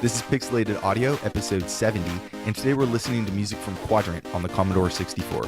This is Pixelated Audio, episode 70, and today we're listening to music from Quadrant on the Commodore 64.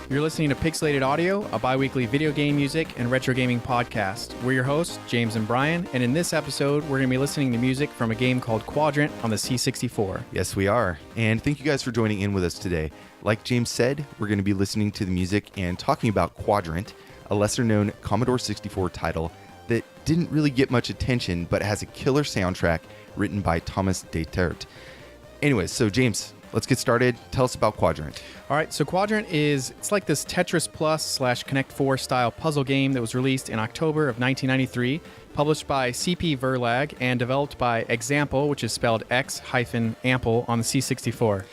You're listening to Pixelated Audio, a bi-weekly video game music and retro gaming podcast. We're your hosts, James and Brian, and in this episode, we're going to be listening to music from a game called Quadrant on the C64. Yes, we are. And thank you guys for joining in with us today. Like James said, we're going to be listening to the music and talking about Quadrant, a lesser-known Commodore 64 title that didn't really get much attention, but has a killer soundtrack written by Thomas Detert. Anyways, so James, let's get started. Tell us about Quadrant. All right, so Quadrant it's like this Tetris-Plus / Connect 4 style puzzle game that was released in October of 1993, published by CP Verlag and developed by Example, which is spelled X-Ample on the C64.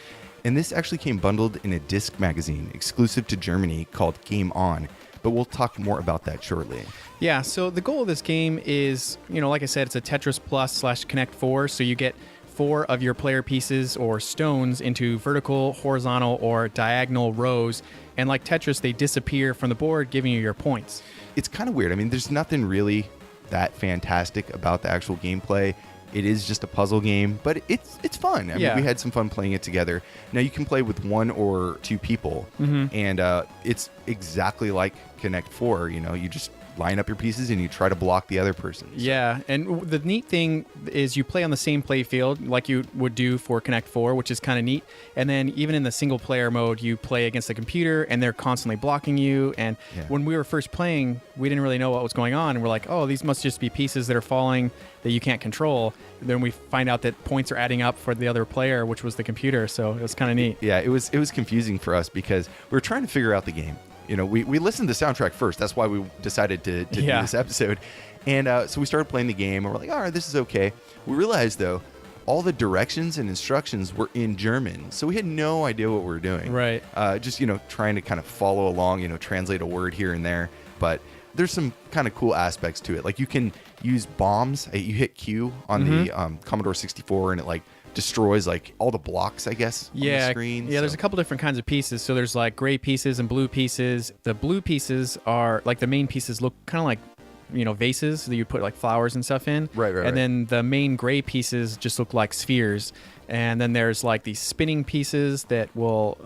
And this actually came bundled in a disc magazine exclusive to Germany called Game On, but we'll talk more about that shortly. Yeah, so the goal of this game is, like I said, it's a Tetris-Plus / Connect 4, so you get 4 of your player pieces or stones into vertical, horizontal, or diagonal rows. And like Tetris, they disappear from the board, giving you your points. It's kind of weird. I mean, there's nothing really that fantastic about the actual gameplay. It is just a puzzle game, but it's fun. I mean, we had some fun playing it together. Now, you can play with 1 or 2 people, and it's exactly like Connect 4. You just line up your pieces and you try to block the other person. Yeah, and the neat thing is you play on the same play field like you would do for Connect 4, which is kind of neat. And then even in the single player mode, you play against the computer and they're constantly blocking you. And when we were first playing, we didn't really know what was going on. And we're like, oh, these must just be pieces that are falling that you can't control. Then we find out that points are adding up for the other player, which was the computer. So it was kind of neat. Yeah, it was confusing for us because we were trying to figure out the game. We listened to the soundtrack first. That's why we decided to do this episode. And so we started playing the game, and we're like, all right, this is okay. We realized, though, all the directions and instructions were in German. So we had no idea what we were doing. Right. Just, trying to kind of follow along, translate a word here and there. But there's some kind of cool aspects to it. Like, you can use bombs. You hit Q on the Commodore 64, and it, destroys all the blocks, I guess, on the screen. Yeah, there's a couple different kinds of pieces. So there's gray pieces and blue pieces. The blue pieces are the main pieces look kind of like vases that you put flowers and stuff in. Right. And then the main gray pieces just look like spheres. And then there's these spinning pieces that will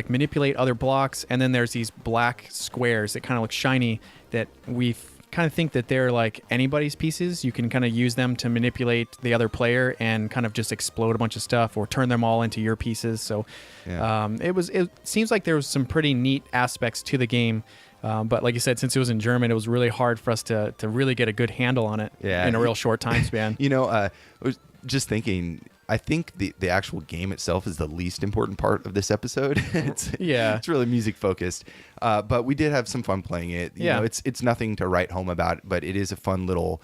manipulate other blocks. And then there's these black squares that kind of look shiny that we kind of think that they're anybody's pieces. You can kind of use them to manipulate the other player and kind of just explode a bunch of stuff or turn them all into your pieces. So it seems like there was some pretty neat aspects to the game. But like you said, since it was in German, it was really hard for us to really get a good handle on it in a real short time span. I was just thinking, I think the actual game itself is the least important part of this episode. It's really music focused. But we did have some fun playing it. It's nothing to write home about, but it is a fun little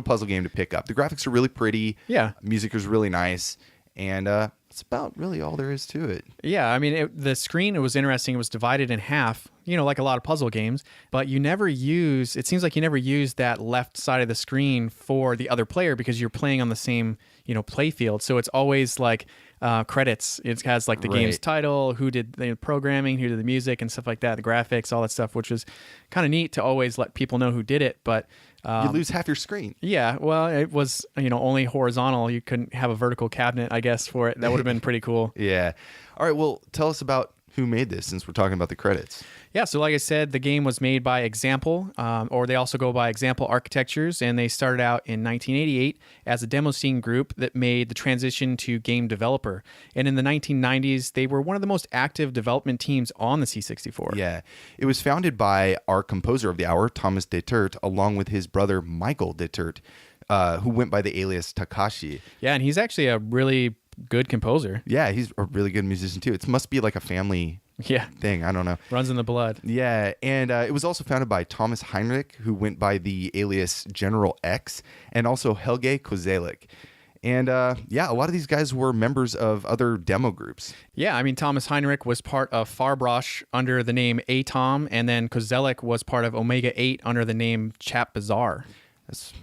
puzzle game to pick up. The graphics are really pretty. Yeah. Music is really nice. And that's about really all there is to it. Yeah, I mean, the screen, it was interesting. It was divided in half, like a lot of puzzle games, but it seems like you never use that left side of the screen for the other player because you're playing on the same, play field. So it's always credits. It has the game's title, who did the programming, who did the music and stuff like that, the graphics, all that stuff, which was kind of neat to always let people know who did it. But you lose half your screen. Yeah, well, it was only horizontal. You couldn't have a vertical cabinet, I guess, for it. That would have been pretty cool. Yeah. All right. Well, tell us about who made this, since we're talking about the credits. Yeah, so like I said, the game was made by Example, or they also go by Example Architectures, and they started out in 1988 as a demo scene group that made the transition to game developer. And in the 1990s, they were one of the most active development teams on the C64. Yeah, it was founded by our composer of the hour, Thomas Detert, along with his brother, Michael Detert, who went by the alias Takashi. Yeah, and he's actually a really good composer. Yeah, he's a really good musician too. It must be like a family thing. I don't know. Runs in the blood. Yeah, and it was also founded by Thomas Heinrich, who went by the alias General X, and also Helge Kozelik. And a lot of these guys were members of other demo groups. Yeah, I mean, Thomas Heinrich was part of Farbrosh under the name Atom, and then Kozelik was part of Omega 8 under the name Chap Bazaar. That's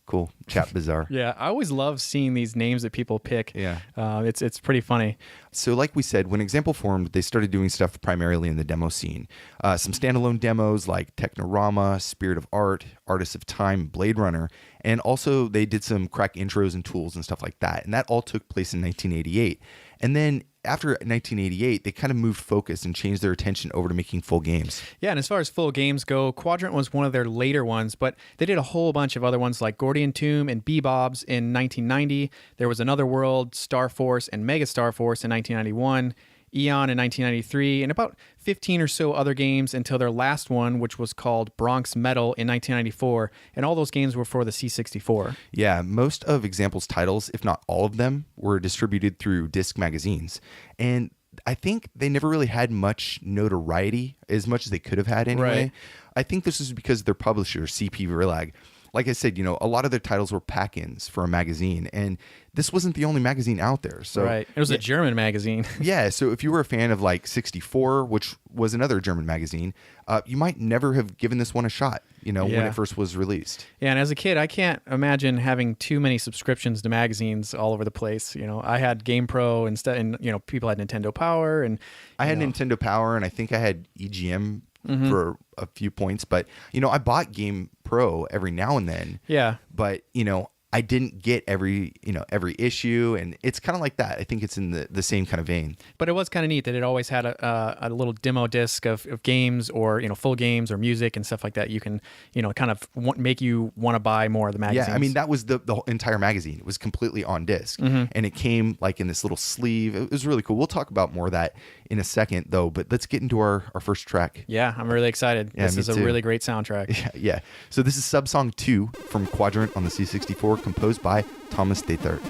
Cool. Chat Bizarre. Yeah, I always love seeing these names that people pick. Yeah. It's pretty funny. So like we said, when Example formed, they started doing stuff primarily in the demo scene. Some standalone demos like Technorama, Spirit of Art, Artists of Time, Blade Runner, and also they did some crack intros and tools and stuff like that. And that all took place in 1988. And then after 1988, they kind of moved focus and changed their attention over to making full games. Yeah, and as far as full games go, Quadrant was one of their later ones, but they did a whole bunch of other ones like Gordian Tomb and Bebobs in 1990. There was Another World, Star Force, and Mega Star Force in 1991. Eon in 1993, and about 15 or so other games until their last one, which was called Bronx Metal in 1994. And all those games were for the C64. Yeah, most of Example's titles, if not all of them, were distributed through disc magazines. And I think they never really had much notoriety, as much as they could have had anyway. Right. I think this is because their publisher, CP Verlag, like I said, a lot of their titles were pack-ins for a magazine, and this wasn't the only magazine out there. So right. It was a German magazine. Yeah, so if you were a fan of like 64, which was another German magazine, you might never have given this one a shot, when it first was released. Yeah, and as a kid, I can't imagine having too many subscriptions to magazines all over the place. I had GamePro instead, and people had Nintendo Power, and I had Nintendo Power, and I think I had EGM for a few points, but I bought Game Pro every now and then. Yeah. But I didn't get every issue, and it's kind of like that. I think it's in the same kind of vein. But it was kind of neat that it always had a little demo disc of games, or full games or music and stuff like that. You can kind of make you want to buy more of the magazines. Yeah, I mean that was the whole entire magazine. It was completely on disc, and it came like in this little sleeve. It was really cool. We'll talk about more of that in a second, though. But let's get into our first track. Yeah, I'm really excited. Yeah, this is a too. really great soundtrack. Yeah. So this is Subsong 2 from Quadrant on the C64, composed by Thomas Detert.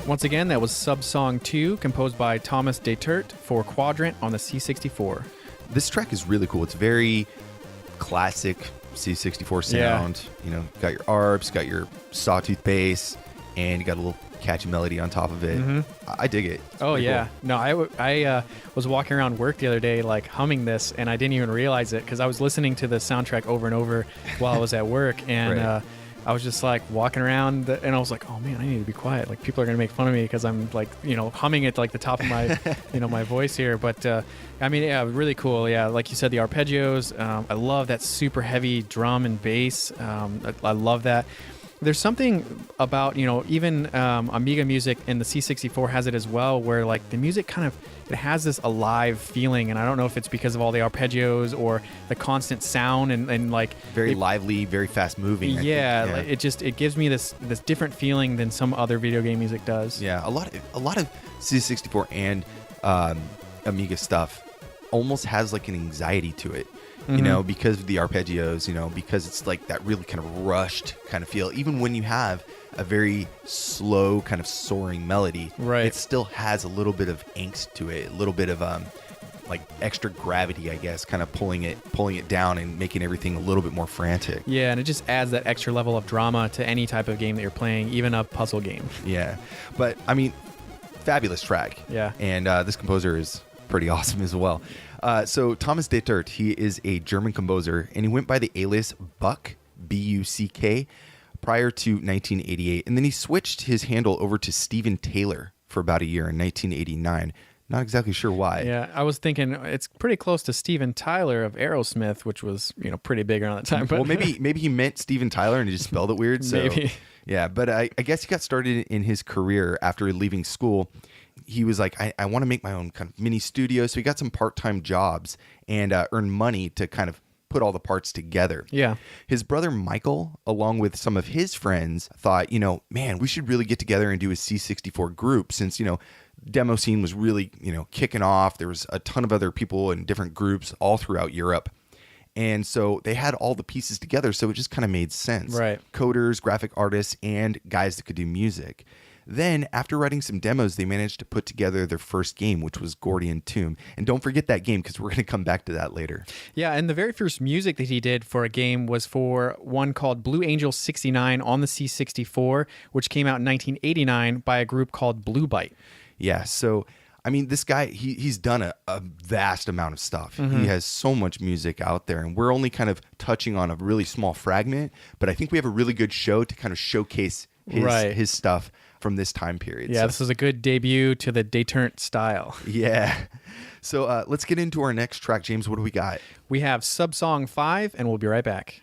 Once again, that was Subsong 2, composed by Thomas Detert for Quadrant on the C64. This track is really cool. It's very classic C64 sound. You know, got your arps, got your sawtooth bass, and you got a little catchy melody on top of it. I dig it. It's Oh pretty yeah, cool. no, I was walking around work the other day like humming this, and I didn't even realize it because I was listening to the soundtrack over and over while I was at work, and Right. I was just like walking around, and I was like, oh man, I need to be quiet. Like people are gonna make fun of me because I'm like humming at like the top of my my voice here. But I mean, yeah, really cool. Yeah, like you said, the arpeggios. I love that super heavy drum and bass. I love that. There's something about, even Amiga music and the C64 has it as well, where like the music it has this alive feeling. And I don't know if it's because of all the arpeggios or the constant sound and like Very lively, very fast moving. I yeah, think. it gives me this different feeling than some other video game music does. Yeah, a lot of C64 and Amiga stuff almost has like an anxiety to it. You know, because of the arpeggios, because it's like that really kind of rushed kind of feel. Even when you have a very slow kind of soaring melody, Right. it still has a little bit of angst to it, a little bit of like extra gravity, I guess, kind of pulling it down and making everything a little bit more frantic. Yeah, and it just adds that extra level of drama to any type of game that you're playing, even a puzzle game. Yeah, but I mean, fabulous track. Yeah. And this composer is pretty awesome as well. So Thomas Detert, he is a German composer, and he went by the alias Buck, B.U.C.K, prior to 1988. And then he switched his handle over to Steven Taylor for about a year in 1989. Not exactly sure why. Yeah, I was thinking it's pretty close to Steven Tyler of Aerosmith, which was pretty big around that time. But Well, maybe he meant Steven Tyler and he just spelled it weird. So, Maybe. Yeah, but I guess he got started in his career after leaving school. He was like, I want to make my own kind of mini studio. So he got some part-time jobs and earned money to kind of put all the parts together. Yeah. His brother Michael, along with some of his friends, thought, man, we should really get together and do a C64 group since, demo scene was really, kicking off. There was a ton of other people in different groups all throughout Europe. And so they had all the pieces together. So it just kind of made sense. Right. Coders, graphic artists, and guys that could do music. Then, after writing some demos, they managed to put together their first game, which was Gordian Tomb. And don't forget that game, because we're going to come back to that later. Yeah, and the very first music that he did for a game was for one called Blue Angel 69 on the C64, which came out in 1989 by a group called Blue Byte. Yeah, so, I mean, this guy, he's done a vast amount of stuff. He has so much music out there, and we're only kind of touching on a really small fragment, but I think we have a really good show to kind of showcase his stuff from this time period. Yeah, So, this is a good debut to the Detert style. yeah. So let's get into our next track. James, what do we got? We have Subsong 5, and we'll be right back.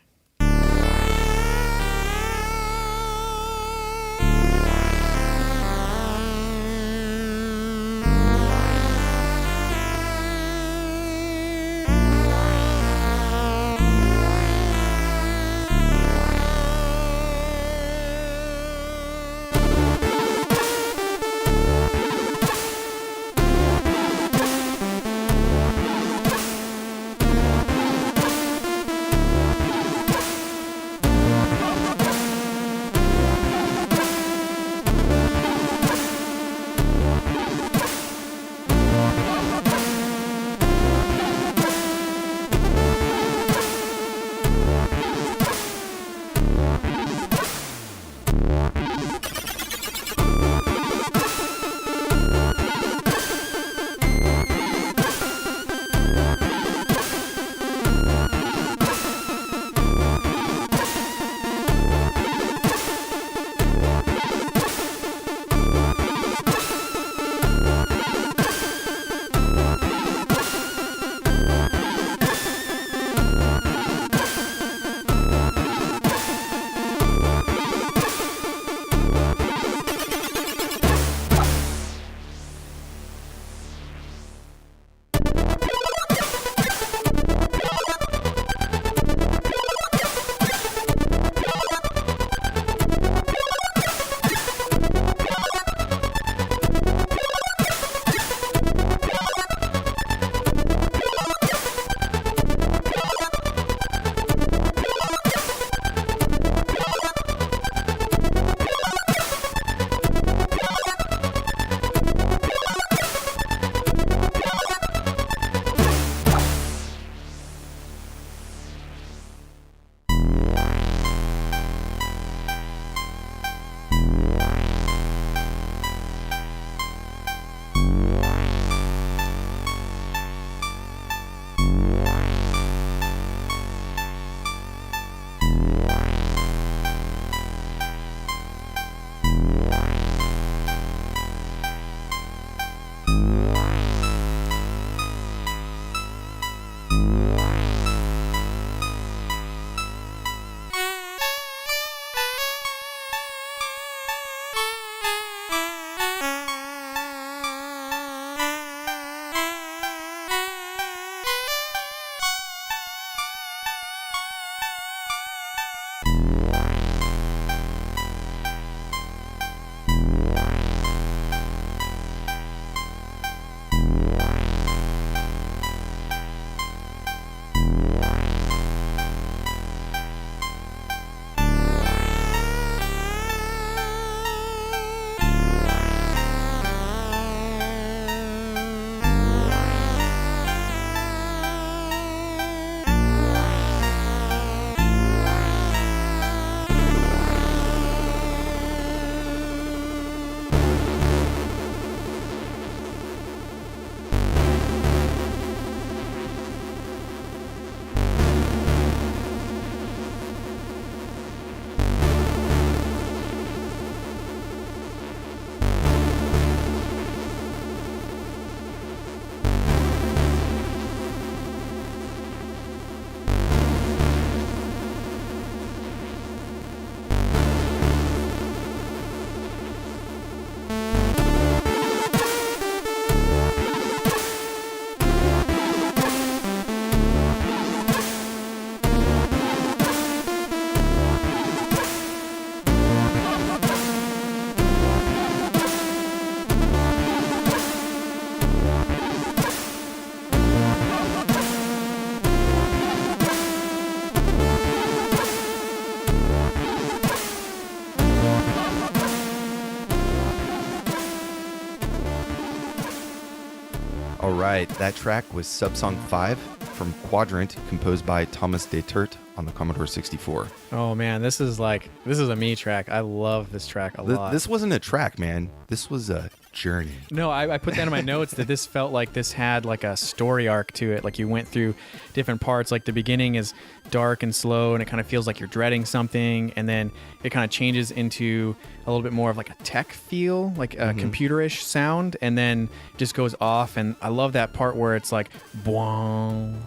All right, that track was Subsong 5 from Quadrant, composed by Thomas Detert on the Commodore 64. Oh man, this is a me track. I love this track a lot. This wasn't a track, man. This was a journey. No, I put that in my notes that this felt like this had like a story arc to it. Like you went through different parts. Like the beginning is dark and slow, and it kind of feels like you're dreading something, and then it kind of changes into a little bit more of like a tech feel, like a computerish sound, and then just goes off. And I love that part where it's like, boing.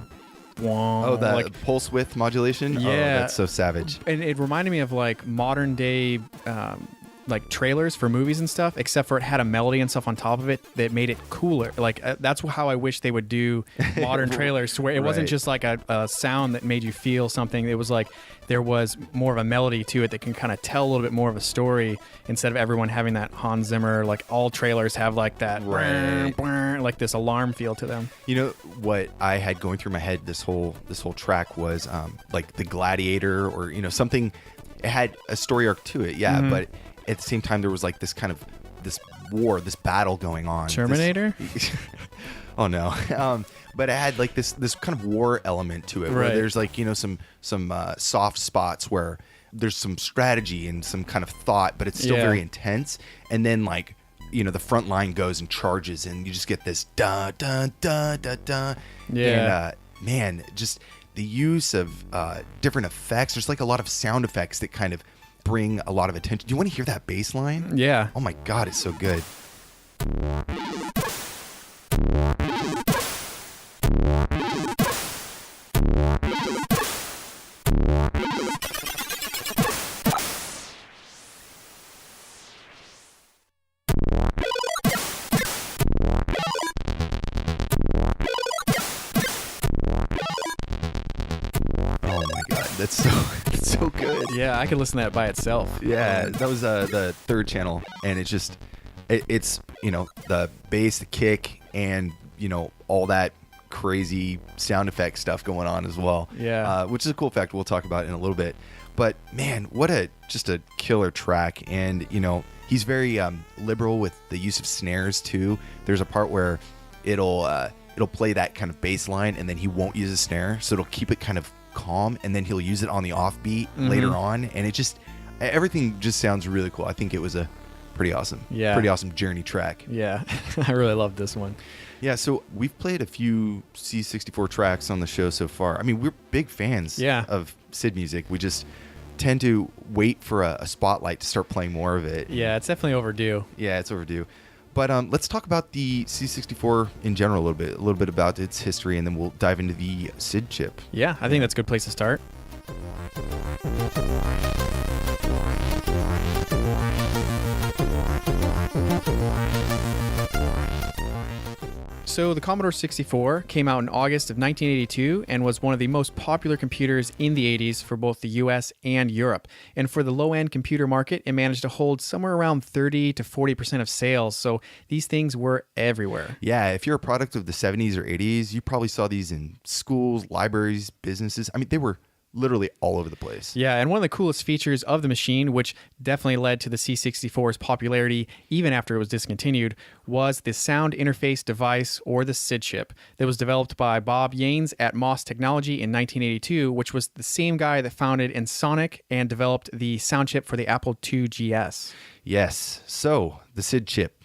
Oh, the like, pulse width modulation? Yeah. Oh, that's so savage. And it reminded me of like modern day like trailers for movies and stuff, except for it had a melody and stuff on top of it that made it cooler. Like that's how I wish they would do modern trailers, to where it wasn't just like a sound that made you feel something. It was like there was more of a melody to it that can kind of tell a little bit more of a story, instead of everyone having that Hans Zimmer, like all trailers have like that like this alarm feel to them. You know what I had going through my head this whole track was like the Gladiator, or something. It had a story arc to it, but at the same time there was like this kind of this battle going on. Terminator? Oh no. But it had like this kind of war element to it, where there's like some soft spots where there's some strategy and some kind of thought, but it's still very intense. And then like the front line goes and charges, and you just get this da da da da da. And man, just the use of different effects. There's like a lot of sound effects that kind of bring a lot of attention. Do you want to hear that bass line? Yeah. Oh my God, it's so good. That's so good. Yeah, I could listen to that by itself. Yeah, that was the third channel, and it's just it's the bass, the kick, and all that crazy sound effect stuff going on as well. Yeah, which is a cool fact we'll talk about in a little bit. But man, what just a killer track, and he's very liberal with the use of snares too. There's a part where it'll play that kind of bass line, and then he won't use a snare, so it'll keep it kind of calm, and then he'll use it on the offbeat later on, and everything just sounds really cool. I think it was a pretty awesome journey track. Yeah. I really love this one. Yeah, so we've played a few C64 tracks on the show so far. I mean, we're big fans of SID music. We just tend to wait for a spotlight to start playing more of it. Yeah, it's definitely overdue. Yeah, it's overdue. But let's talk about the C64 in general a little bit about its history, and then we'll dive into the SID chip. Yeah, I think that's a good place to start. So the Commodore 64 came out in August of 1982 and was one of the most popular computers in the 80s for both the US and Europe. And for the low-end computer market, it managed to hold somewhere around 30 to 40% of sales. So these things were everywhere. Yeah, if you're a product of the 70s or 80s, you probably saw these in schools, libraries, businesses. I mean, they were literally all over the place. Yeah, and one of the coolest features of the machine, which definitely led to the C64's popularity even after it was discontinued, was the sound interface device, or the SID chip, that was developed by Bob Yanes at MOS Technology in 1982, which was the same guy that founded Ensoniq and developed the sound chip for the Apple II GS. Yes, so the SID chip.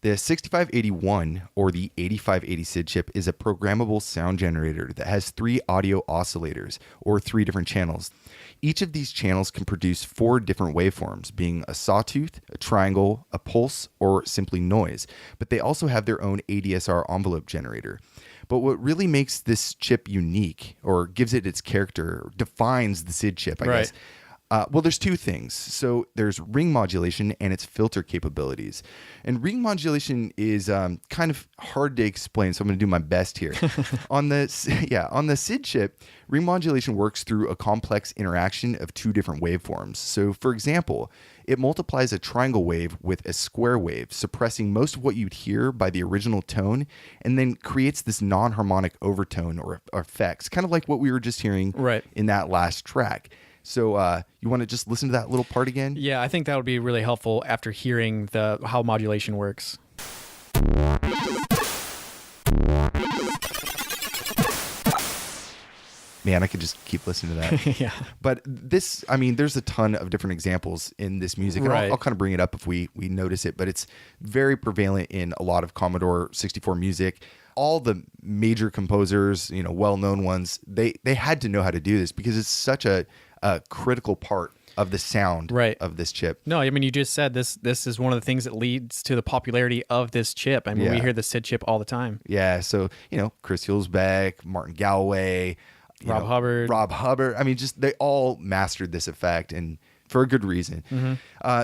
The 6581 or the 8580 SID chip is a programmable sound generator that has 3 audio oscillators, or 3 different channels. Each of these channels can produce 4 different waveforms, being a sawtooth, a triangle, a pulse, or simply noise. But they also have their own ADSR envelope generator. But what really makes this chip unique, or gives it its character, defines the SID chip, I guess. Well, there's 2 things. So there's ring modulation and its filter capabilities. And ring modulation is kind of hard to explain, so I'm going to do my best here. On the SID chip, ring modulation works through a complex interaction of 2 different waveforms. So, for example, it multiplies a triangle wave with a square wave, suppressing most of what you'd hear by the original tone, and then creates this non-harmonic overtone or effects, kind of like what we were just hearing in that last track. So you want to just listen to that little part again? Yeah, I think that would be really helpful after hearing how modulation works. Man, I could just keep listening to that. Yeah. But this, I mean, there's a ton of different examples in this music. And Right. I'll kind of bring it up if we notice it, but it's very prevalent in a lot of Commodore 64 music. All the major composers, you know, well-known ones, they had to know how to do this because it's such a critical part of the sound Right. of this chip. No, I mean, you just said this is one of the things that leads to the popularity of this chip. I mean, we Yeah. hear the SID chip all the time. Yeah, so, you know, Chris Hulsbeck, Martin Galway, Rob Hubbard. I mean, just they all mastered this effect, and for a good reason.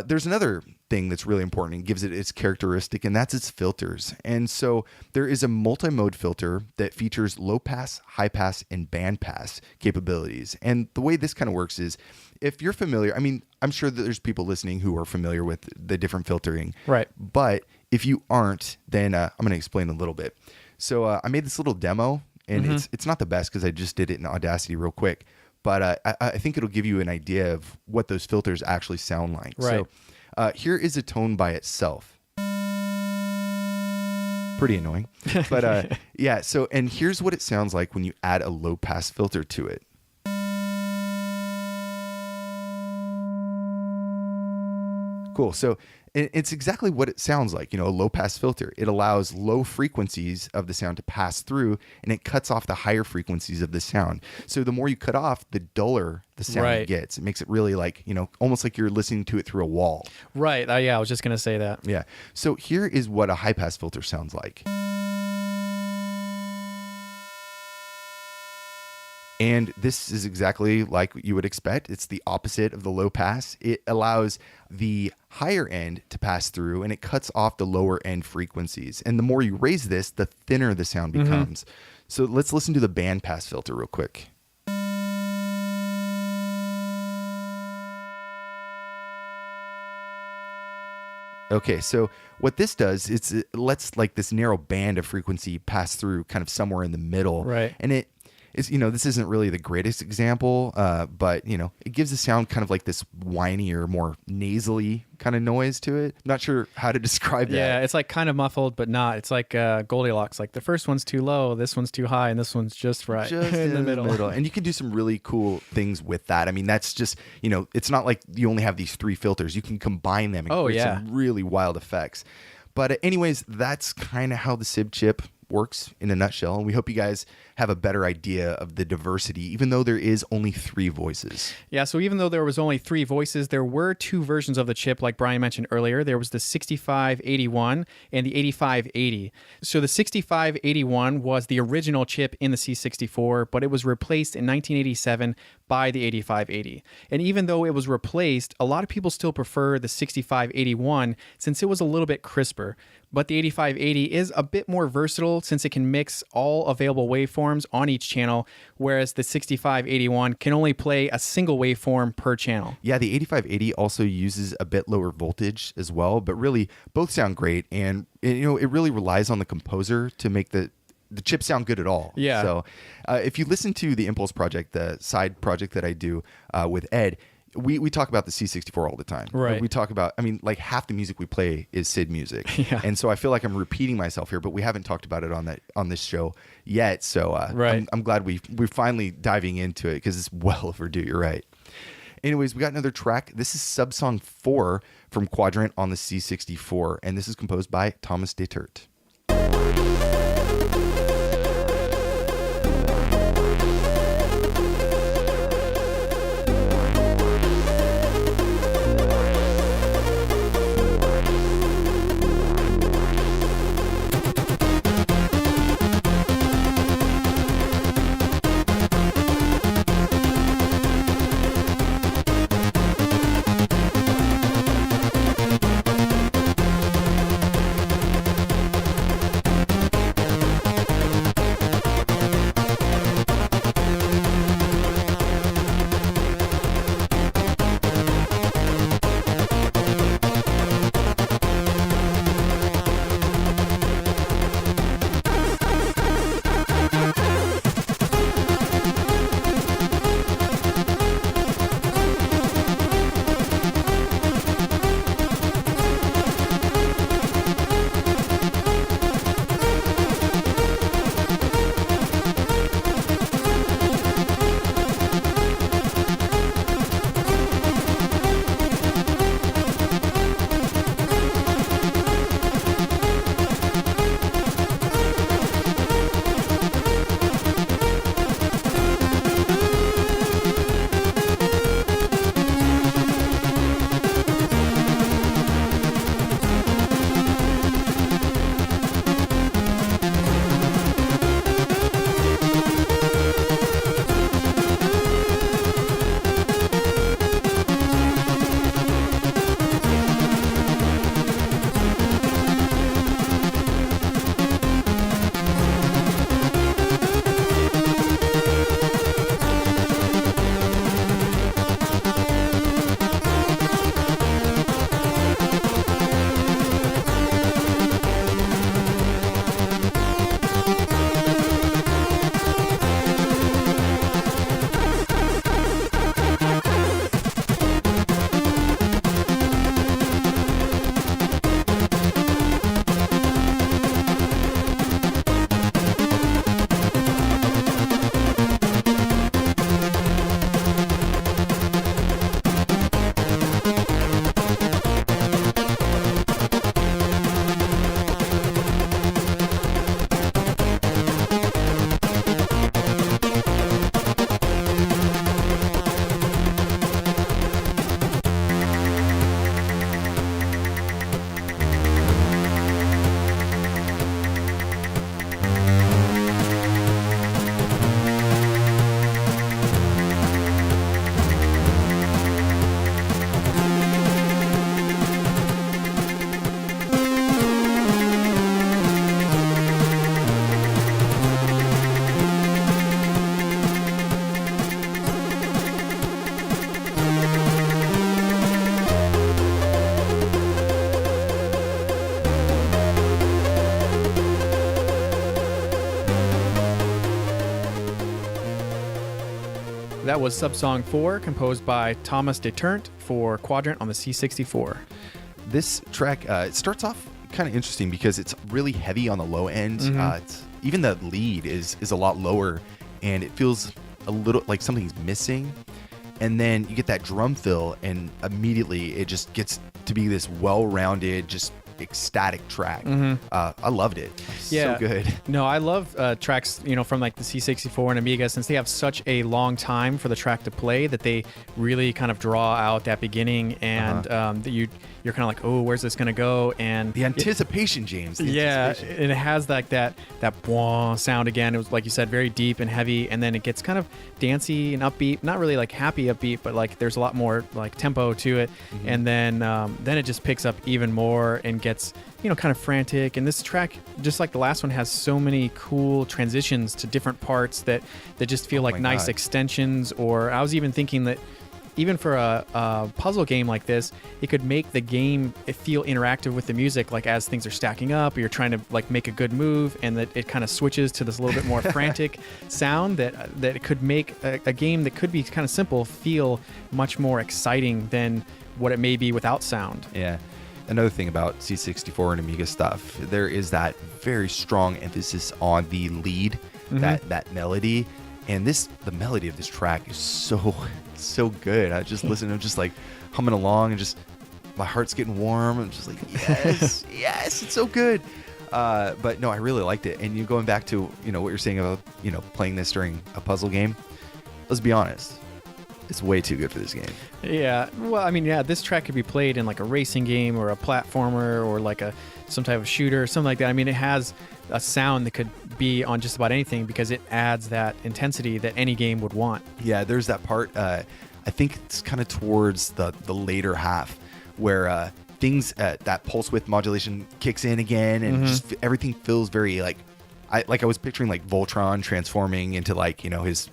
There's another thing that's really important and gives it its characteristic, and that's its filters. And so there is a multi-mode filter that features low pass, high pass, and band pass capabilities. And the way this kind of works is, if you're familiar, I mean, I'm sure that there's people listening who are familiar with the different filtering. Right. But if you aren't, then I'm going to explain a little bit. So I made this little demo, and it's not the best because I just did it in Audacity real quick. But I think it'll give you an idea of what those filters actually sound like. Right. So here is a tone by itself. Pretty annoying. But yeah, so, and here's what it sounds like when you add a low pass filter to it. Cool. So it's exactly what it sounds like, you know, a low pass filter. It allows low frequencies of the sound to pass through, and it cuts off the higher frequencies of the sound. So the more you cut off, the duller the sound Right. gets. It makes it really like, you know, almost like you're listening to it through a wall. Right. Yeah, I was just going to say that. Yeah. So here is what a high pass filter sounds like. And this is exactly like you would expect. It's the opposite of the low pass. It allows the higher end to pass through, and it cuts off the lower end frequencies. And the more you raise this, the thinner the sound becomes. So let's listen to the band pass filter real quick. Okay, so what this does is it lets like this narrow band of frequency pass through kind of somewhere in the middle. Right. And it is, you know, this isn't really the greatest example, but, you know, it gives the sound kind of like this whiny or more nasally kind of noise to it. Not sure how to describe that. Yeah, it's like kind of muffled, but not. It's like Goldilocks. Like the first one's too low, this one's too high, and this one's just right. Just in the middle. And you can do some really cool things with that. I mean, that's just, you know, it's not like you only have these three filters. You can combine them and create some really wild effects. But anyways, that's kind of how the SIB chip works in a nutshell. And we hope you guys have a better idea of the diversity, even though there is only 3 voices. Yeah, so even though there was only 3 voices, there were 2 versions of the chip, like Brian mentioned earlier. There was the 6581 and the 8580. So the 6581 was the original chip in the C64, but it was replaced in 1987 by the 8580. And even though it was replaced, a lot of people still prefer the 6581 since it was a little bit crisper. But the 8580 is a bit more versatile since it can mix all available waveforms on each channel, whereas the 6581 can only play a single waveform per channel. Yeah, the 8580 also uses a bit lower voltage as well, but really both sound great. And, you know, it really relies on the composer to make the chip sound good at all. Yeah. So if you listen to the Impulse project, the side project that I do with Ed, we talk about the C64 all the time. Right. We talk about, I mean, like half the music we play is SID music. Yeah. And so I feel like I'm repeating myself here, but we haven't talked about it on this show yet. So Right. I'm glad we're finally diving into it because it's well overdue. You're right. Anyways, we got another track. This is Subsong 4 from Quadrant on the C64, and this is composed by Thomas Detert. that was Subsong 4, composed by Thomas Detert for Quadrant on the C64. This track, it starts off kind of interesting because it's really heavy on the low end. Even the lead is a lot lower, and it feels a little like something's missing. And then you get that drum fill, and immediately it just gets to be this well-rounded, just ecstatic track. I loved it. So good. No, I love tracks, from like the C64 and Amiga, since they have such a long time for the track to play that they really kind of draw out that beginning, and that you're kind of like, oh, where's this gonna go? And the anticipation, James. And it has like that boing sound again. It was, like you said, very deep and heavy, and then it gets kind of dancey and upbeat. Not really like happy upbeat, but like there's a lot more like tempo to it. And then it just picks up even more and gets kind of frantic. And this track, just like the last one, has so many cool transitions to different parts that just feel like nice extensions. Or I was even thinking that even for a puzzle game like this, it could make the game feel interactive with the music, like as things are stacking up, or you're trying to like make a good move, and that it kind of switches to this little bit more frantic sound that it could make a game that could be kind of simple feel much more exciting than what it may be without sound. Yeah. Another thing about C64 and Amiga stuff, there is that very strong emphasis on the lead, that melody. And the melody of this track is so good. I just listen, I'm just like humming along, and just my heart's getting warm. I'm just like, yes, yes, it's so good. But no, I really liked it. And you going back to what you're saying about playing this during a puzzle game. Let's be honest, it's way too good for this game. Yeah. Well, I mean, this track could be played in like a racing game or a platformer or like some type of shooter or something like that. I mean, it has a sound that could be on just about anything because it adds that intensity that any game would want. Yeah, there's that part, I think it's kind of towards the later half where things, that pulse width modulation kicks in again, and just everything feels very like I was picturing like Voltron transforming into like, his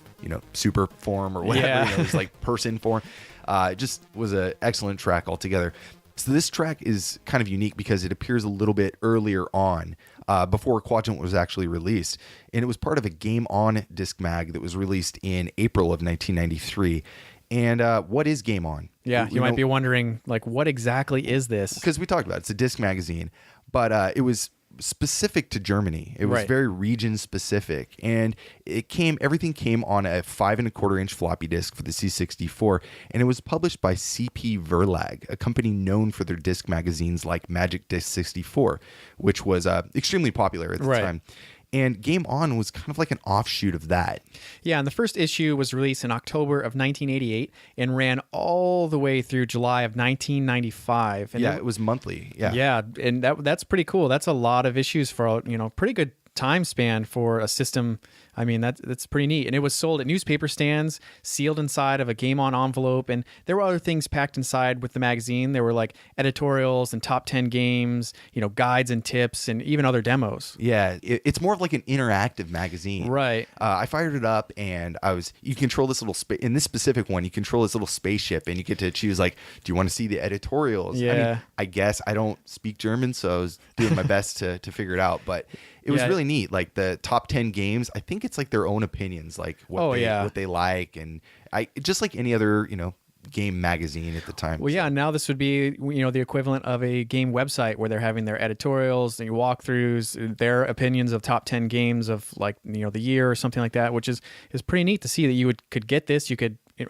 super form or whatever, his like person form. It just was an excellent track altogether. So this track is kind of unique because it appears a little bit earlier on, before Quadrant was actually released. And it was part of a Game On disc mag that was released in April of 1993. And what is Game On? Yeah, you might be wondering, like, what exactly is this? Because we talked about it. It's a disc magazine, but it was specific to Germany. It was very region specific, and everything came on a 5 1/4 inch floppy disk for the C64, and it was published by CP Verlag, a company known for their disc magazines like Magic Disc 64, which was extremely popular at the time. And Game On was kind of like an offshoot of that. Yeah, and the first issue was released in October of 1988 and ran all the way through July of 1995. And it was monthly. Yeah, and that's pretty cool. That's a lot of issues for a pretty good time span for a system. I mean, that's pretty neat. And it was sold at newspaper stands, sealed inside of a Game On envelope. And there were other things packed inside with the magazine. There were like editorials and top 10 games, guides and tips, and even other demos. Yeah, it's more of like an interactive magazine. Right. I fired it up, and you control this little in this specific one, you control this little spaceship, and you get to choose like, do you want to see the editorials? Yeah. I mean, I guess I don't speak German, so I was doing my best to figure it out, but it was really neat. Like the top 10 games, I think it's like their own opinions, like what they like, and just like any other game magazine at the time. Well, yeah, now this would be the equivalent of a game website where they're having their editorials, their walkthroughs, their opinions of top 10 games of like the year or something like that, which is pretty neat to see that you could get this.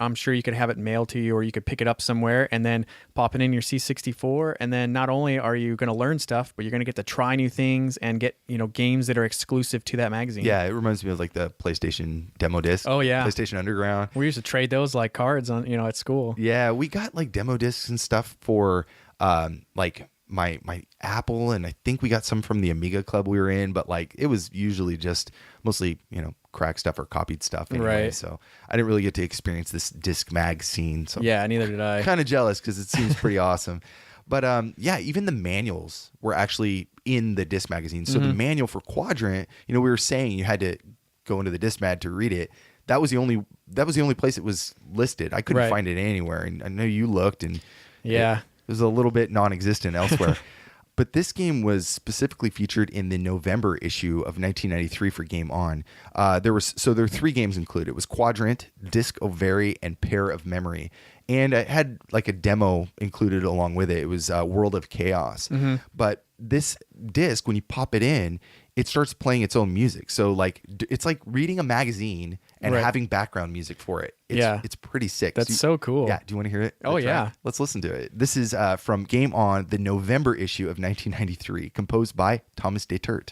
I'm sure you could have it mailed to you, or you could pick it up somewhere and then pop it in your C64. And then not only are you going to learn stuff, but you're going to get to try new things and get, games that are exclusive to that magazine. Yeah, it reminds me of like the PlayStation demo disc. Oh, yeah. PlayStation Underground. We used to trade those like cards on, at school. Yeah, we got like demo discs and stuff for like my Apple, and I think we got some from the Amiga club we were in, but like it was usually just mostly, cracked stuff or copied stuff anyway. So I didn't really get to experience this disc mag scene. So yeah, neither did I. Kind of jealous because it seems pretty awesome. But even the manuals were actually in the disc magazine. So the manual for Quadrant, we were saying you had to go into the disc mag to read it. That was the only place it was listed. I couldn't find it anywhere, and I know you looked, and it was a little bit non-existent elsewhere. But this game was specifically featured in the November issue of 1993 for Game On. There are 3 games included. It was Quadrant, Disc Ovary, and Pair of Memory. And it had like a demo included along with it. It was World of Chaos. But this disc, when you pop it in, it starts playing its own music. So like it's like reading a magazine and having background music for it. It's pretty sick. That's so cool. Yeah. Do you want to hear it? Oh, yeah. Let's listen to it. This is from Game On, the November issue of 1993, composed by Thomas Detert.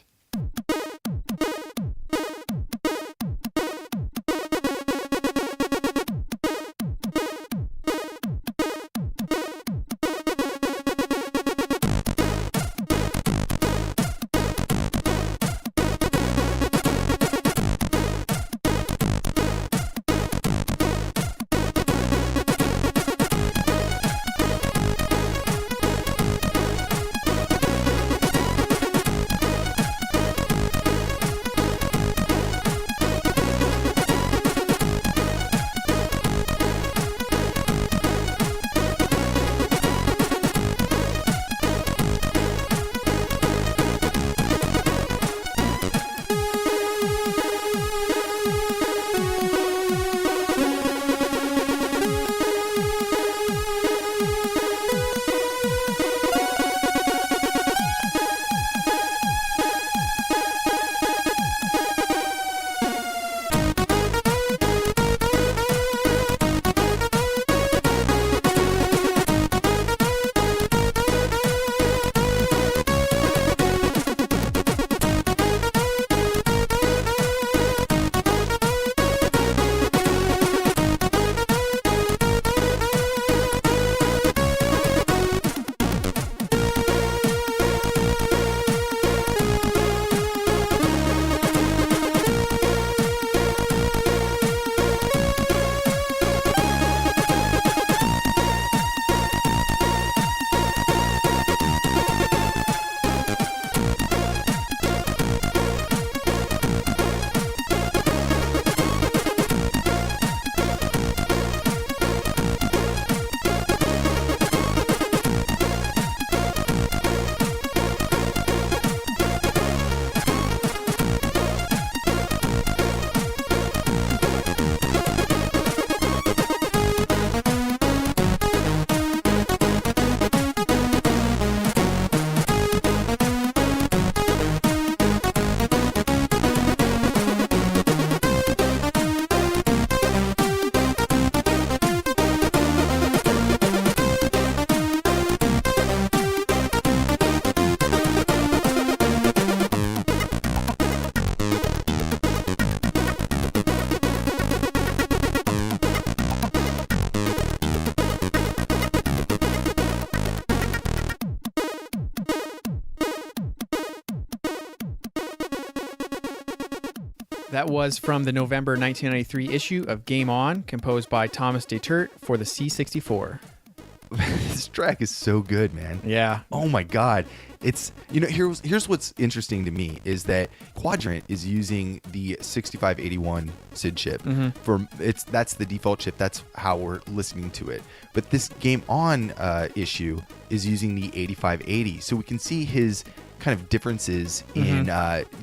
That was from the November 1993 issue of Game On, composed by Thomas Detert for the C64. This track is so good, man. Yeah. Oh my God. It's, here's what's interesting to me is that Quadrant is using the 6581 SID chip. That's the default chip. That's how we're listening to it. But this Game On issue is using the 8580. So we can see his kind of differences in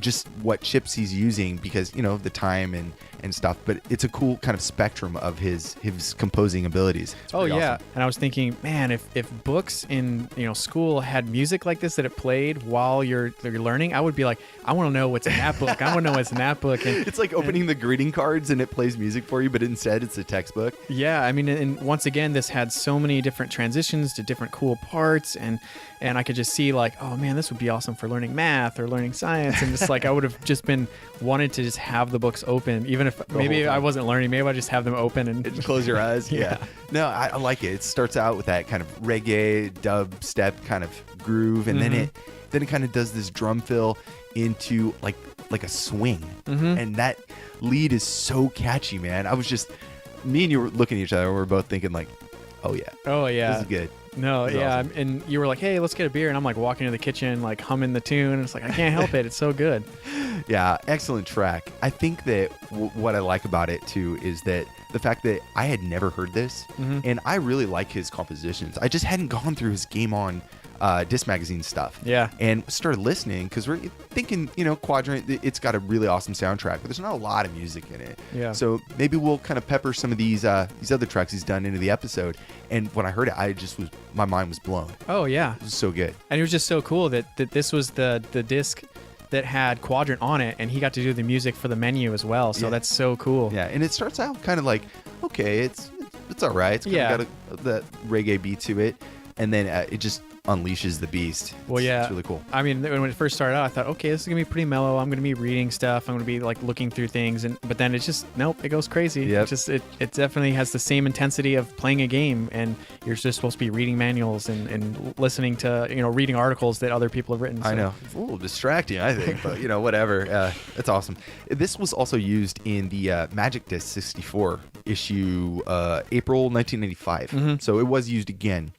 just what chips he's using because, the time and stuff. But it's a cool kind of spectrum of his composing abilities. It's pretty awesome. And I was thinking, man, if books in school had music like this that it played while you're learning, I would be like, I want to know what's in that book. I want to know what's in that book. And it's like opening the greeting cards and it plays music for you, but instead it's a textbook. Yeah, I mean, and once again, this had so many different transitions to different cool parts, and I could just see like, oh man, this would be awesome for learning math or learning science, and just like I would have just been wanted to just have the books open, even if maybe I wasn't learning, maybe I just have them open and just close your eyes. Yeah. No, I like it. It starts out with that kind of reggae dubstep kind of groove, and then it kind of does this drum fill into like a swing, and that lead is so catchy, man. I was just, me and you were looking at each other, and we were both thinking like, oh yeah, this is good. No, yeah, awesome. And you were like, hey, let's get a beer, and I'm like walking to the kitchen, like humming the tune, and it's like I can't help it. It's so good. Yeah, excellent track. I think that what I like about it too is that the fact that I had never heard this, and I really like his compositions. I just hadn't gone through his Game On disc magazine stuff. Yeah. And started listening because we're thinking, Quadrant, it's got a really awesome soundtrack, but there's not a lot of music in it. Yeah. So maybe we'll kind of pepper some of these other tracks he's done into the episode. And when I heard it, my mind was blown. Oh, yeah. It was so good. And it was just so cool that this was the disc that had Quadrant on it, and he got to do the music for the menu as well. So that's so cool. Yeah, and it starts out kind of like, okay, it's all right. It's kind of got that reggae beat to it, and then it just unleashes the beast. It's really cool. I mean, when it first started out, I thought, okay, this is gonna be pretty mellow. I'm gonna be reading stuff. I'm gonna be like looking through things, but then it's just nope. It goes crazy. Yep. It definitely has the same intensity of playing a game, and you're just supposed to be reading manuals and listening to reading articles that other people have written. So. I know, it's a little distracting, I think, but whatever. It's awesome. This was also used in the Magic Disc 64 issue, April 1995. Mm-hmm. So it was used again.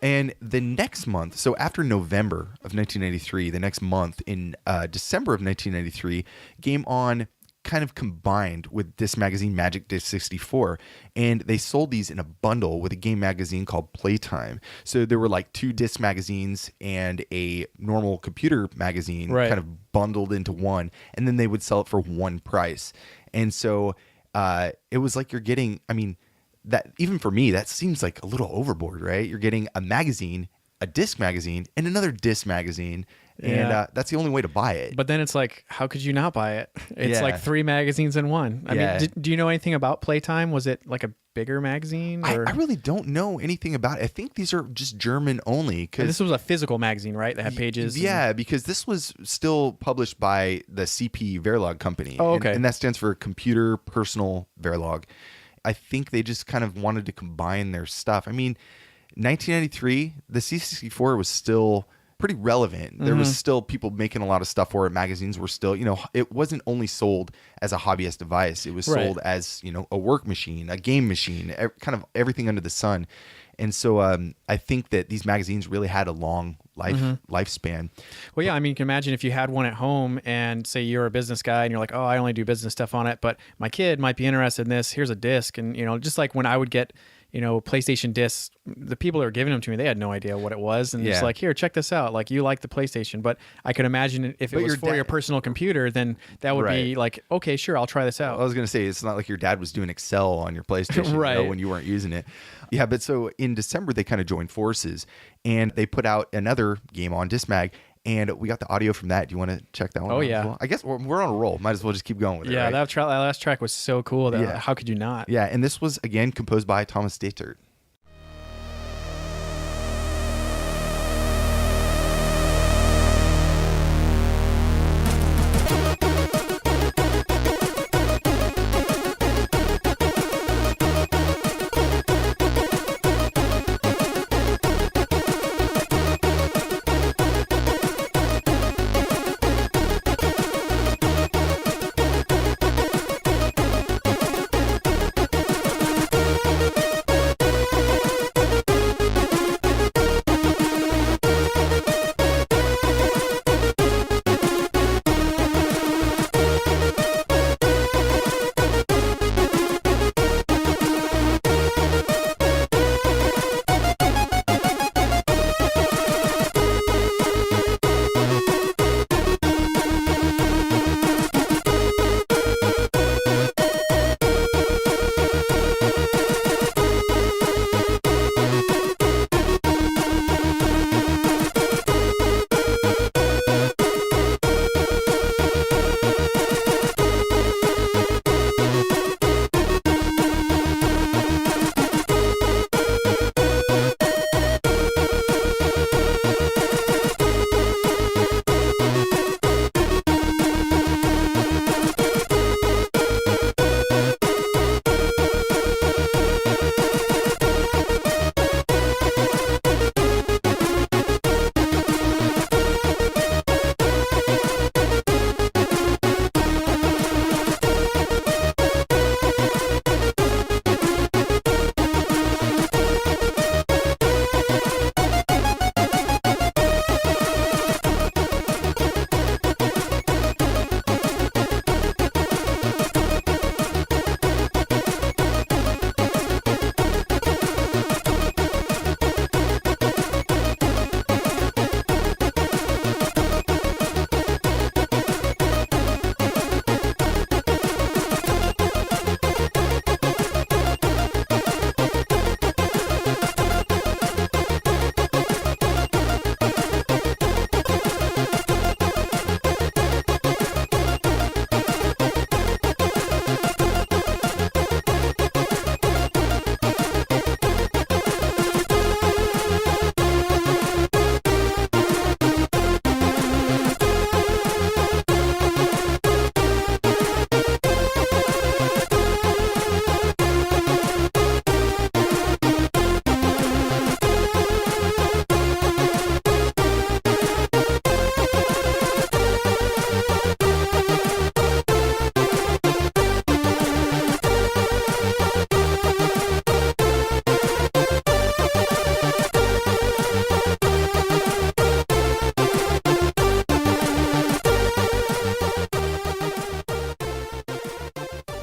And the next month, so after November of 1993, the next month in December of 1993, Game On kind of combined with Disc Magazine Magic Disc 64, and they sold these in a bundle with a game magazine called Playtime. So there were like 2 disc magazines and a normal computer magazine kind of bundled into one, and then they would sell it for one price. And so it was like you're getting, that even for me, that seems like a little overboard, right? You're getting a magazine, a disc magazine, and another disc magazine, and that's the only way to buy it. But then it's like, how could you not buy it? It's like 3 magazines in one. I mean, do you know anything about Playtime? Was it like a bigger magazine? Or? I really don't know anything about it. I think these are just German only. And this was a physical magazine, right? That had pages. Yeah, because this was still published by the CP Verlag company. Oh, okay. And that stands for Computer Personal Verlag. I think they just kind of wanted to combine their stuff. 1993, the C64 was still pretty relevant. There was still people making a lot of stuff for it. Magazines were still, it wasn't only sold as a hobbyist device. It was sold as, a work machine, a game machine, kind of everything under the sun. And so I think that these magazines really had a long lifespan. Well, yeah, you can imagine if you had one at home and say you're a business guy and you're like, oh, I only do business stuff on it, but my kid might be interested in this. Here's a disc. And, just like when I would get, PlayStation discs, the people that were giving them to me, they had no idea what it was. And it's like, here, check this out. Like, you like the PlayStation. But I could imagine if it was for your personal computer, then that would be like, okay, sure, I'll try this out. I was going to say, it's not like your dad was doing Excel on your PlayStation when you weren't using it. Yeah, but so in December, they kind of joined forces, and they put out another game on Disc Mag, and we got the audio from that. Do you want to check that one out? Oh, yeah. As well? I guess we're on a roll. Might as well just keep going with it. Yeah, right? that last track was so cool. How could you not? Yeah, and this was, again, composed by Thomas Detert.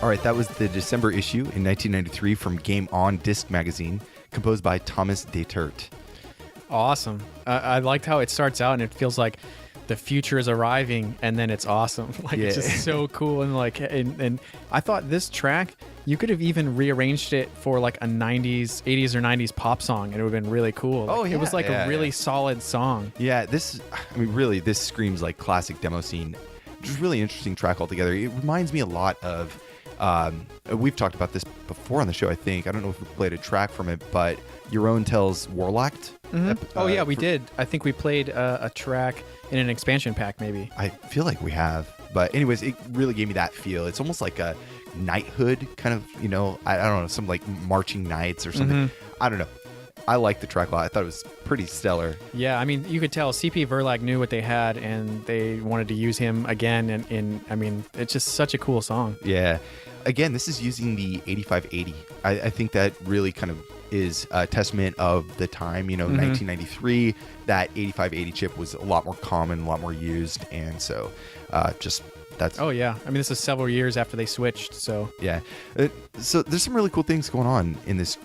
All right, that was the December issue in 1993 from Game On Disc Magazine, composed by Thomas Detert. Awesome. I liked how it starts out and it feels like the future is arriving, and then it's awesome. Like it's just so cool, and like and I thought this track, you could have even rearranged it for like a 80s or 90s pop song, and it would have been really cool. Oh, Like, yeah. it was like Yeah, a really solid song. Yeah, really, this screams like classic demo scene. Just really interesting track altogether. It reminds me a lot of, we've talked about this before on the show, I think. I don't know if we played a track from it, but Your Own Tells Warlocked. Oh yeah, we did. I think we played a track in an expansion pack, maybe. I feel like we have. But anyways, it really gave me that feel. It's almost like a knighthood kind of, I don't know, some like marching knights or something. I don't know. I like the track a lot. I thought it was pretty stellar. Yeah, I mean, you could tell CP Verlag knew what they had, and they wanted to use him again. And I mean, it's just such a cool song. Yeah. Again, this is using the 8580. I think that really kind of is a testament of the time, 1993, that 8580 chip was a lot more common, a lot more used. And so that's... Oh, yeah. I mean, this is several years after they switched, so... Yeah. So there's some really cool things going on in this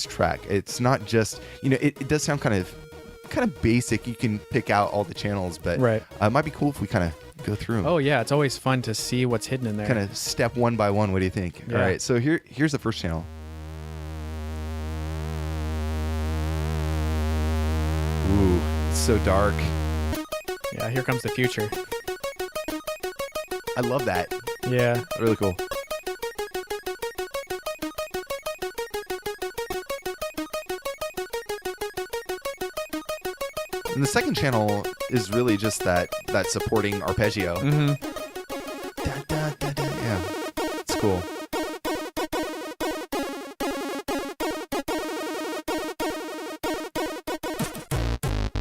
track. It's not just, it does sound kind of basic. You can pick out all the channels, but Right. It might be cool if we kind of go through them. Oh, yeah. It's always fun to see what's hidden in there. Kind of step one by one. What do you think? Yeah. All right. So here's the first channel. Ooh, it's so dark. Yeah, here comes the future. I love that. Yeah. Really cool. And the second channel is really just that supporting arpeggio. Da, da, da, da. Yeah, it's cool.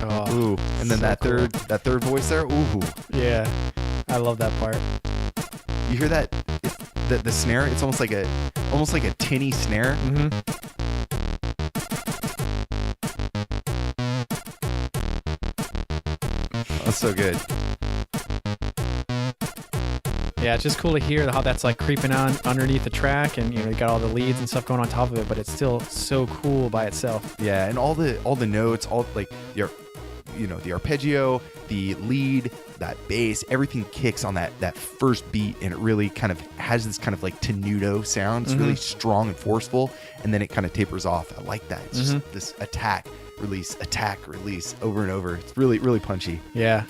Oh, Ooh, and then so that cool. third voice there. Ooh, Yeah. I love that part. you hear that? The snare. It's almost like a tinny snare. That's so good. Yeah, it's just cool to hear how that's like creeping on underneath the track, and you got all the leads and stuff going on top of it, but it's still so cool by itself. Yeah, and all the notes, all like the arpeggio, the lead, that bass, everything kicks on that first beat, and it really kind of has this kind of like tenuto sound. It's really strong and forceful, and then it kind of tapers off. I like that. It's just this attack, release over and over. It's really, really punchy. Yeah.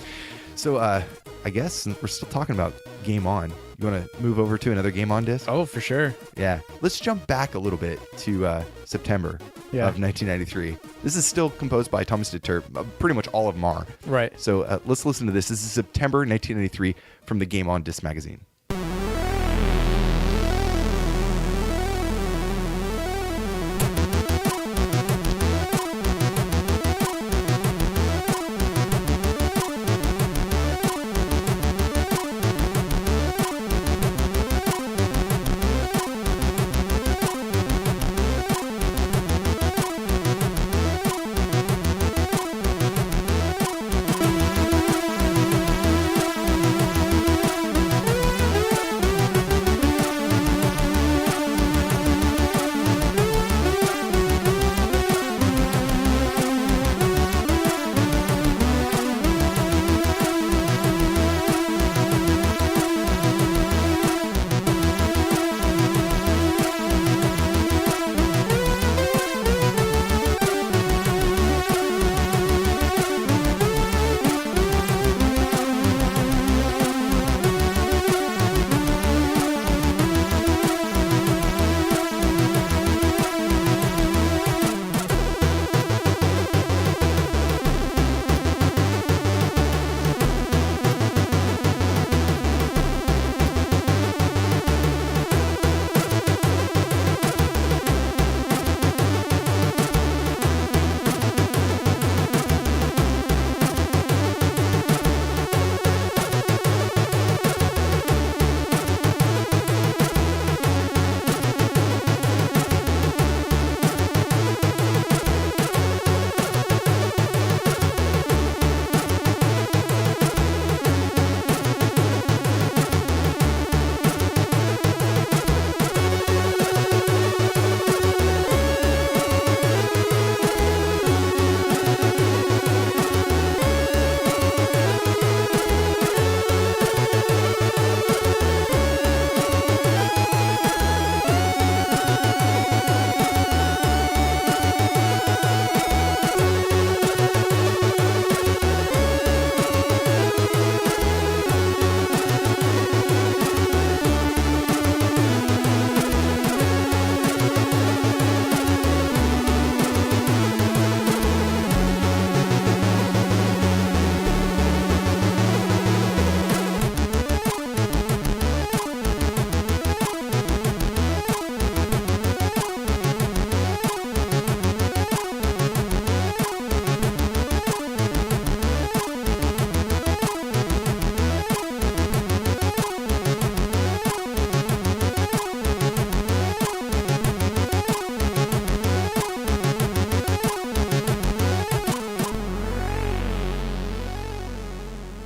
So I guess we're still talking about Game On. You want to move over to another Game On disc? Oh, for sure. Yeah. Let's jump back a little bit to September of 1993. This is still composed by Thomas Detert. Pretty much all of them are. Right. So let's listen to this. This is September 1993 from the Game On Disc Magazine.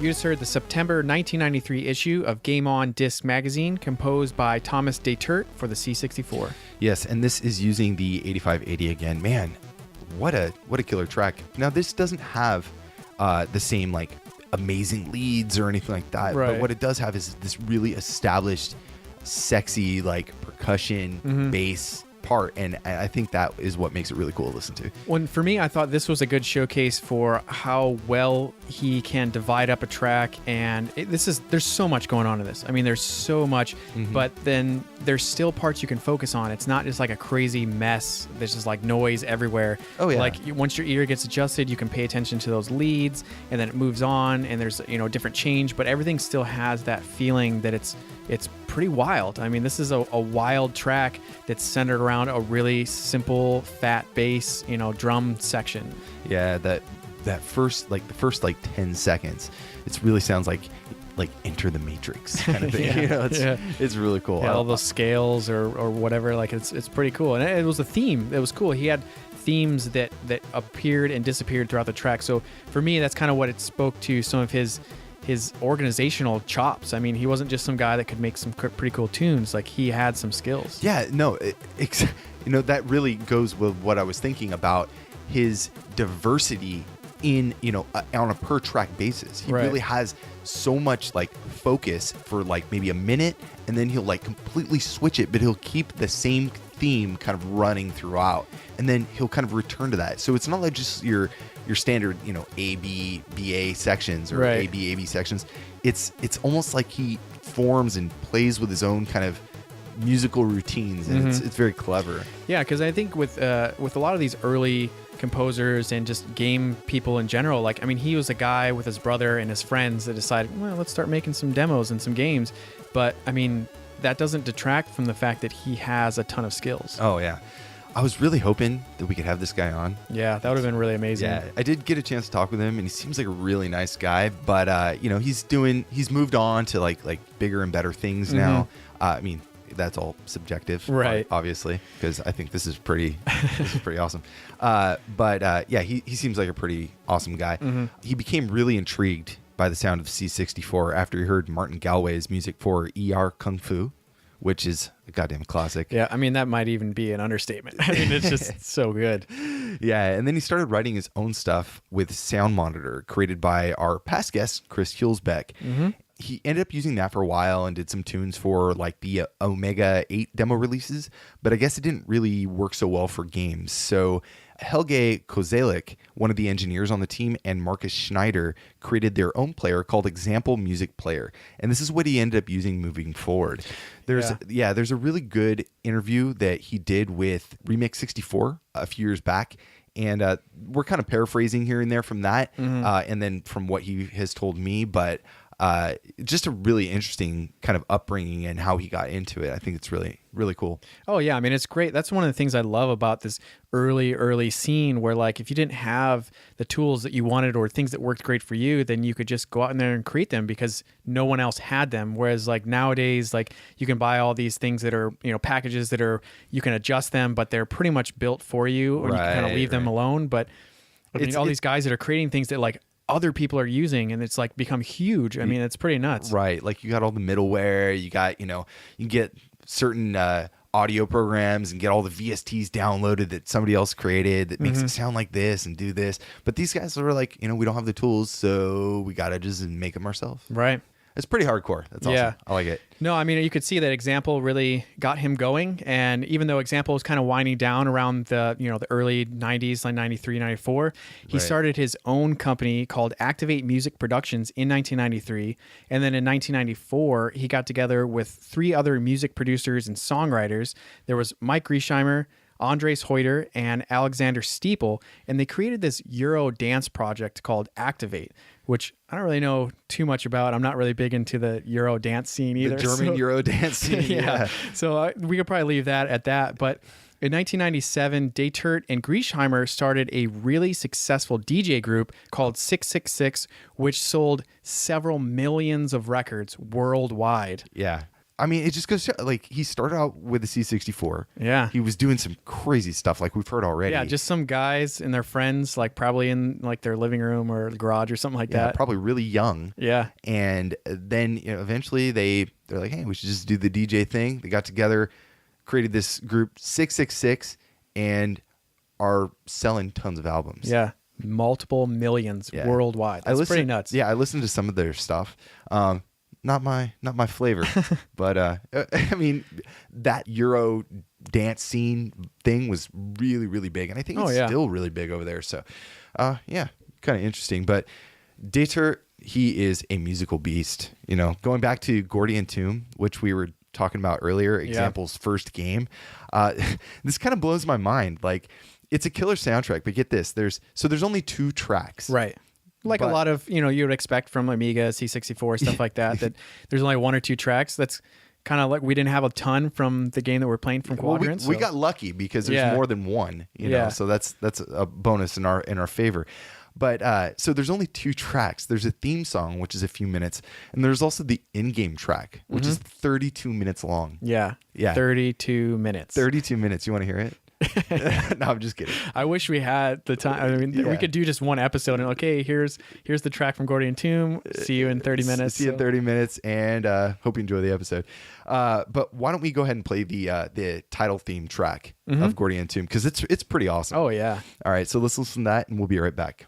You just heard the September 1993 issue of Game On Disc magazine, composed by Thomas Detert for the C64. Yes, and this is using the 8580 again. Man, what a killer track. Now, this doesn't have the same like amazing leads or anything like that, Right. but what it does have is this really established, sexy like percussion bass part, and I think that is what makes it really cool to listen to. When for me, I thought this was a good showcase for how well he can divide up a track, and there's so much going on in this. I mean, there's so much, but then there's still parts you can focus on. It's not just like a crazy mess. There's just like noise everywhere. Oh yeah. Like once your ear gets adjusted, you can pay attention to those leads, and then it moves on, and there's different change, but everything still has that feeling that it's pretty wild. I mean, this is a wild track that's centered around a really simple fat bass, drum section. Yeah, the first 10 seconds, it really sounds like Enter the Matrix kind of thing. It's really cool. Yeah, all those scales or whatever, like it's pretty cool. And it was a theme. It was cool. He had themes that appeared and disappeared throughout the track. So for me, that's kind of what it spoke to, some of his organizational chops. I mean, he wasn't just some guy that could make some pretty cool tunes. Like, he had some skills. Yeah, no, that really goes with what I was thinking about his diversity in, on a per track basis. He really has so much like focus for like maybe a minute, and then he'll like completely switch it, but he'll keep the same theme kind of running throughout, and then he'll kind of return to that. So it's not like just your standard, A, B, B, A sections or A, B, A, B sections. It's almost like he forms and plays with his own kind of musical routines, and it's very clever. Yeah, because I think with a lot of these early composers and just game people in general, like, I mean, he was a guy with his brother and his friends that decided, well, let's start making some demos and some games. But I mean, that doesn't detract from the fact that he has a ton of skills. Oh yeah. I was really hoping that we could have this guy on. Yeah, that would have been really amazing. Yeah, I did get a chance to talk with him, and he seems like a really nice guy. But he's moved on to like bigger and better things now. I mean, that's all subjective, right? Obviously, because I think this is pretty awesome. But he seems like a pretty awesome guy. He became really intrigued by the sound of C64 after he heard Martin Galway's music for ER Kung Fu, which is a goddamn classic. Yeah, I mean, that might even be an understatement. I mean, it's just so good. Yeah, and then he started writing his own stuff with Sound Monitor, created by our past guest, Chris Hulsbeck. He ended up using that for a while and did some tunes for like the Omega 8 demo releases, but I guess it didn't really work so well for games. So Helge Kozelik, one of the engineers on the team, and Marcus Schneider created their own player called Example Music Player. And this is what he ended up using moving forward. There's a really good interview that he did with Remix 64 a few years back. And we're kind of paraphrasing here and there from that, and then from what he has told me, but just a really interesting kind of upbringing and how he got into it. I think it's really, really cool. Oh yeah, I mean, it's great. That's one of the things I love about this early scene, where like if you didn't have the tools that you wanted or things that worked great for you, then you could just go out in there and create them because no one else had them. Whereas like nowadays, like you can buy all these things that are, packages that are, you can adjust them, but they're pretty much built for you, or you can kind of leave them alone. But I mean, all these guys that are creating things that like other people are using, and it's like become huge. I mean, it's pretty nuts. Right. Like you got all the middleware, you got, you get certain audio programs and get all the VSTs downloaded that somebody else created that makes it sound like this and do this. But these guys are like, we don't have the tools, so we got to just make them ourselves. Right. It's pretty hardcore. That's awesome. Yeah. I like it. No, I mean, you could see that Example really got him going. And even though Example was kind of winding down around the, the early 90s, like 93, 94, he started his own company called Activate Music Productions in 1993. And then in 1994, he got together with 3 other music producers and songwriters. There was Mike Griesheimer, Andres Hoyter, and Alexander Steeple, and they created this Euro dance project called Activate, which I don't really know too much about. I'm not really big into the Euro dance scene either. The German Euro dance scene. Yeah. So we could probably leave that at that. But in 1997, Detert and Griesheimer started a really successful DJ group called 666, which sold several millions of records worldwide. Yeah. I mean, it just goes to, like, he started out with the C64. Yeah. He was doing some crazy stuff like we've heard already. Yeah, just some guys and their friends, like probably in like their living room or garage or something like Yeah, that. probably really young. Yeah. And then eventually they're like, hey, we should just do the DJ thing. They got together, created this group 666, and are selling tons of albums. Yeah. Multiple millions worldwide. That's pretty nuts. Yeah, I listened to some of their stuff. Not my flavor, but I mean, that Euro dance scene thing was really, really big, and I think it's still really big over there. So, yeah, kind of interesting. But Detert, he is a musical beast. Going back to Gordian Tomb, which we were talking about earlier, Example's first game. This kind of blows my mind. Like, it's a killer soundtrack, but get this: there's only 2 tracks, right? Like a lot of, you would expect from Amiga, C64, stuff like that, that there's only 1 or 2 tracks. That's kind of like we didn't have a ton from the game that we're playing from Quadrant. We got lucky because there's more than one, so that's a bonus in our favor. But so there's only 2 tracks. There's a theme song, which is a few minutes, and there's also the in-game track, which is 32 minutes long. Yeah. 32 minutes. 32 minutes. You want to hear it? No, I'm just kidding. I wish we had the time. I mean, we could do just one episode and okay, here's the track from Gordian Tomb. See you in 30 minutes. See you in 30 minutes, and hope you enjoy the episode. But why don't we go ahead and play the title theme track of Gordian Tomb, because it's pretty awesome. Oh yeah. All right, so let's listen to that, and we'll be right back.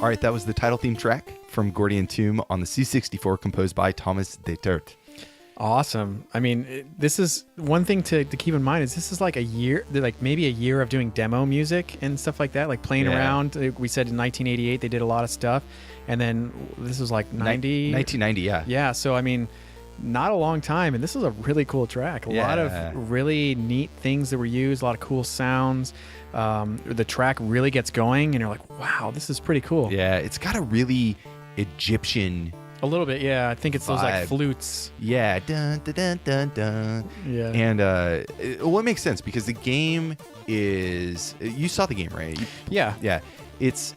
All right, that was the title theme track from Gordian Tomb on the C64, composed by Thomas Detert. Awesome. I mean, this is one thing to keep in mind is this is like a year, like maybe a year of doing demo music and stuff like that, like playing around. We said in 1988 they did a lot of stuff, and then this was like 1990, yeah. Yeah, so I mean, not a long time, and this is a really cool track. A lot of really neat things that were used, a lot of cool sounds. The track really gets going, and you're like, wow, this is pretty cool. Yeah, it's got a really Egyptian... A little bit, yeah. I think it's those like flutes. Yeah, dun dun dun dun dun. Yeah, and well, it makes sense because the game is. You saw the game, right? Yeah. It's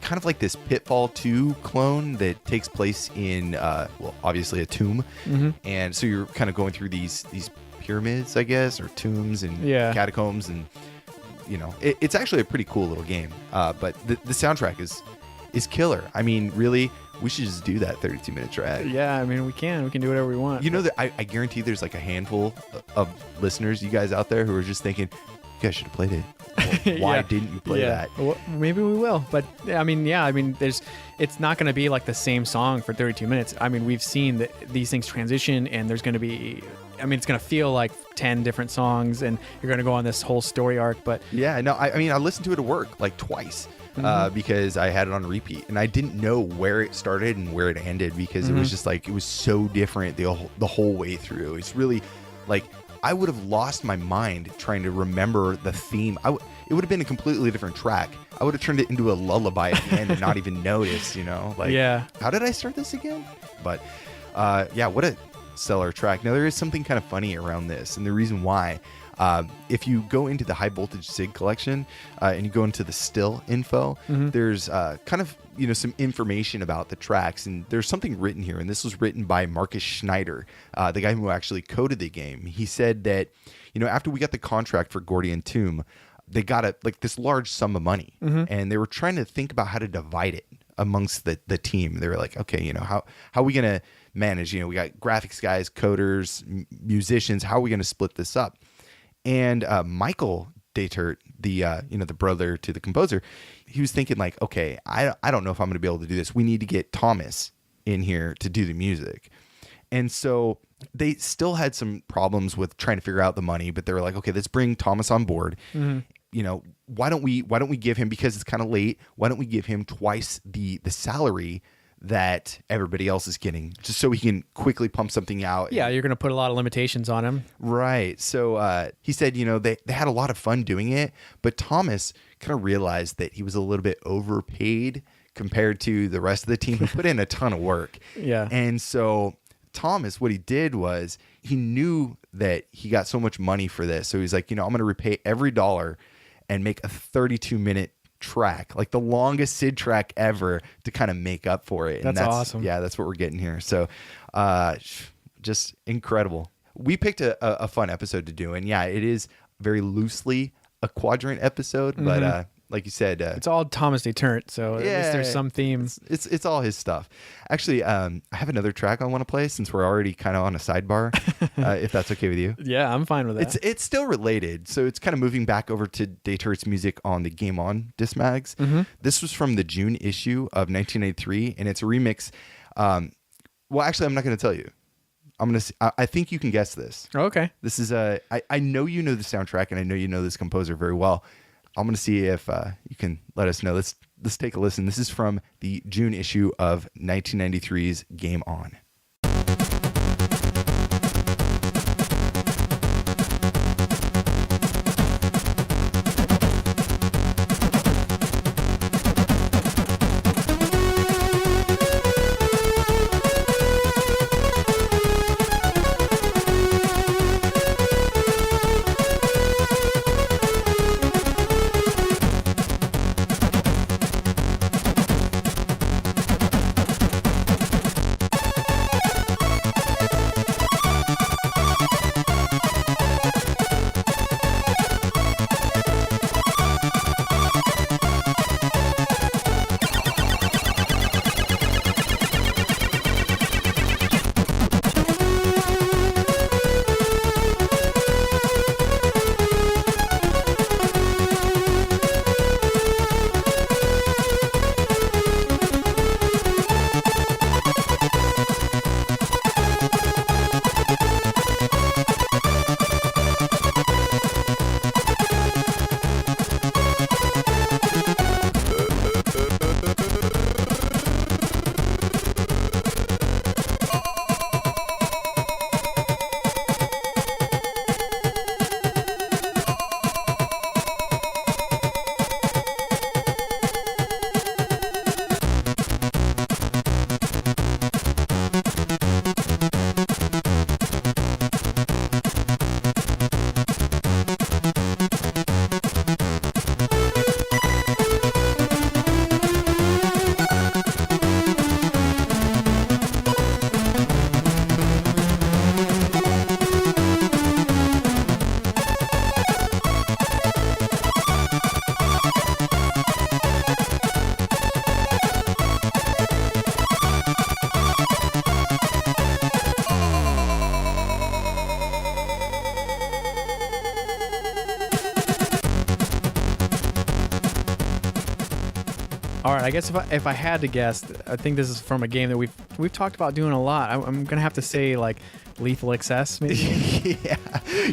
kind of like this Pitfall 2 clone that takes place in, well, obviously a tomb, and so you're kind of going through these pyramids, I guess, or tombs and catacombs, and it's actually a pretty cool little game. But the soundtrack is killer. I mean, really, we should just do that 32-minute track. Yeah, I mean, we can do whatever we want. You know that I guarantee there's like a handful of listeners, you guys out there, who are just thinking, you guys should have played it. Well, why didn't you play that? Well, maybe we will, but I mean, it's not going to be like the same song for 32 minutes. I mean, we've seen that these things transition, and there's going to be, I mean, it's going to feel like 10 different songs, and you're going to go on this whole story arc. But yeah, no, I mean, I listened to it at work like twice. Because I had it on repeat, and I didn't know where it started and where it ended, because it was just like, it was so different the whole way through. It's really like, I would have lost my mind trying to remember the theme. It would have been a completely different track. I would have turned it into a lullaby at the end and not even noticed, like, how did I start this again? But what a stellar track. Now, there is something kind of funny around this, and the reason why, if you go into the high voltage SIG collection and you go into the still info, there's kind of some information about the tracks, and there's something written here, and this was written by Marcus Schneider, the guy who actually coded the game. He said that after we got the contract for Gordian Tomb, they got this large sum of money, and they were trying to think about how to divide it amongst the team. They were like, okay, how are we gonna manage? We got graphics guys, coders, musicians. How are we gonna split this up? And Michael Detert, the brother to the composer, he was thinking like, okay, I don't know if I'm going to be able to do this. We need to get Thomas in here to do the music. And so they still had some problems with trying to figure out the money, but they were like, okay, let's bring Thomas on board. Why don't we give him, because it's kind of late, why don't we give him twice the salary that everybody else is getting, just so he can quickly pump something out. Yeah, you're going to put a lot of limitations on him. Right. So he said, they had a lot of fun doing it, but Thomas kind of realized that he was a little bit overpaid compared to the rest of the team who put in a ton of work. Yeah. And so Thomas, what he did was, he knew that he got so much money for this. So he's like, I'm going to repay every dollar and make a 32-minute track, like the longest SID track ever, to kind of make up for it. That's awesome. Yeah, that's what we're getting here. So just incredible. We picked a fun episode to do, and yeah, it is very loosely a Quadrant episode, but like you said, it's all Thomas Detert, so at least there's some themes. It's all his stuff. Actually, I have another track I want to play, since we're already kind of on a sidebar, if that's okay with you. Yeah, I'm fine with that. It's still related, so it's kind of moving back over to Detert's music on the Game On disc mags. This was from the June issue of 1983, and it's a remix. Well, actually, I'm not going to tell you. I think you can guess this. Okay. This is I know you know the soundtrack, and I know you know this composer very well. I'm going to see if you can let us know. Let's take a listen. This is from the June issue of 1993's Game On. All right, I guess if I had to guess, I think this is from a game that we've talked about doing a lot. I'm gonna have to say like Lethal Excess, maybe. Yeah,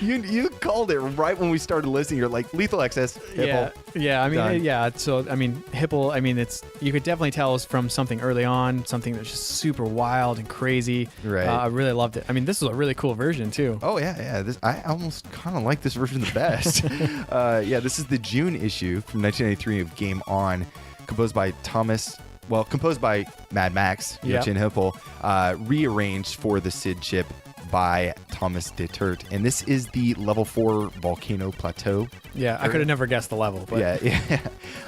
you called it right when we started listening. You're like Lethal Excess. Yeah, Hipple. yeah. I mean, Done. yeah. So I mean, Hipple. I mean, you could definitely tell it's from something early on, something that's just super wild and crazy. Right. I really loved it. I mean, this is a really cool version too. Oh yeah. I almost kind of like this version the best. Yeah, this is the June issue from 1993 of Game On, composed by Mad Max, Yochin Hipple, rearranged for the SID chip by Thomas Detert, and this is the level 4 volcano plateau. Yeah, I could have never guessed the level. But. Yeah.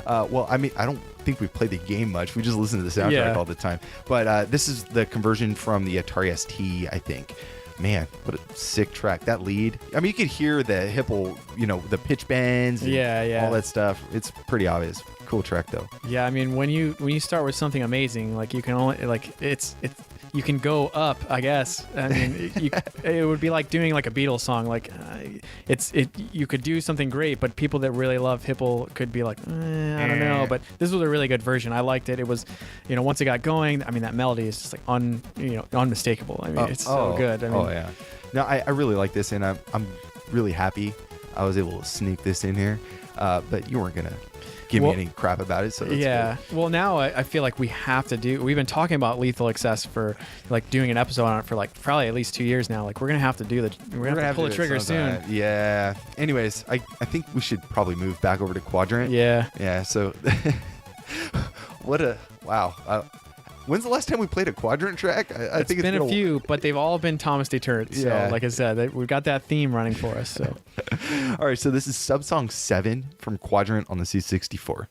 Well, I mean, I don't think we played the game much. We just listen to the soundtrack all the time. But this is the conversion from the Atari ST, I think. Man, what a sick track. That lead. I mean, you could hear the Hipple, the pitch bends and all that stuff. It's pretty obvious. Cool track, though. Yeah, I mean, when you start with something amazing, like you can only, like, you can go up, I guess. I mean, it would be like doing like a Beatles song. Like, you could do something great, but people that really love Hipple could be like, I don't know. But this was a really good version. I liked it. It was, once it got going, I mean, that melody is just like unmistakable. I mean, it's so good. I mean, yeah. No, I really like this, and I'm really happy I was able to sneak this in here. But you weren't gonna give me any crap about it, so that's good. Well, now I feel like we have to do. We've been talking about Lethal Excess for like doing an episode on it for like probably at least 2 years now. Like we're gonna have to do we're gonna have to pull the trigger soon. Yeah. Anyways, I think we should probably move back over to Quadrant. Yeah. So, wow. When's the last time we played a Quadrant track? I think it's been a few, but they've all been Thomas Detert. So, like I said, we've got that theme running for us. So, all right. So this is Subsong 7 from Quadrant on the C64.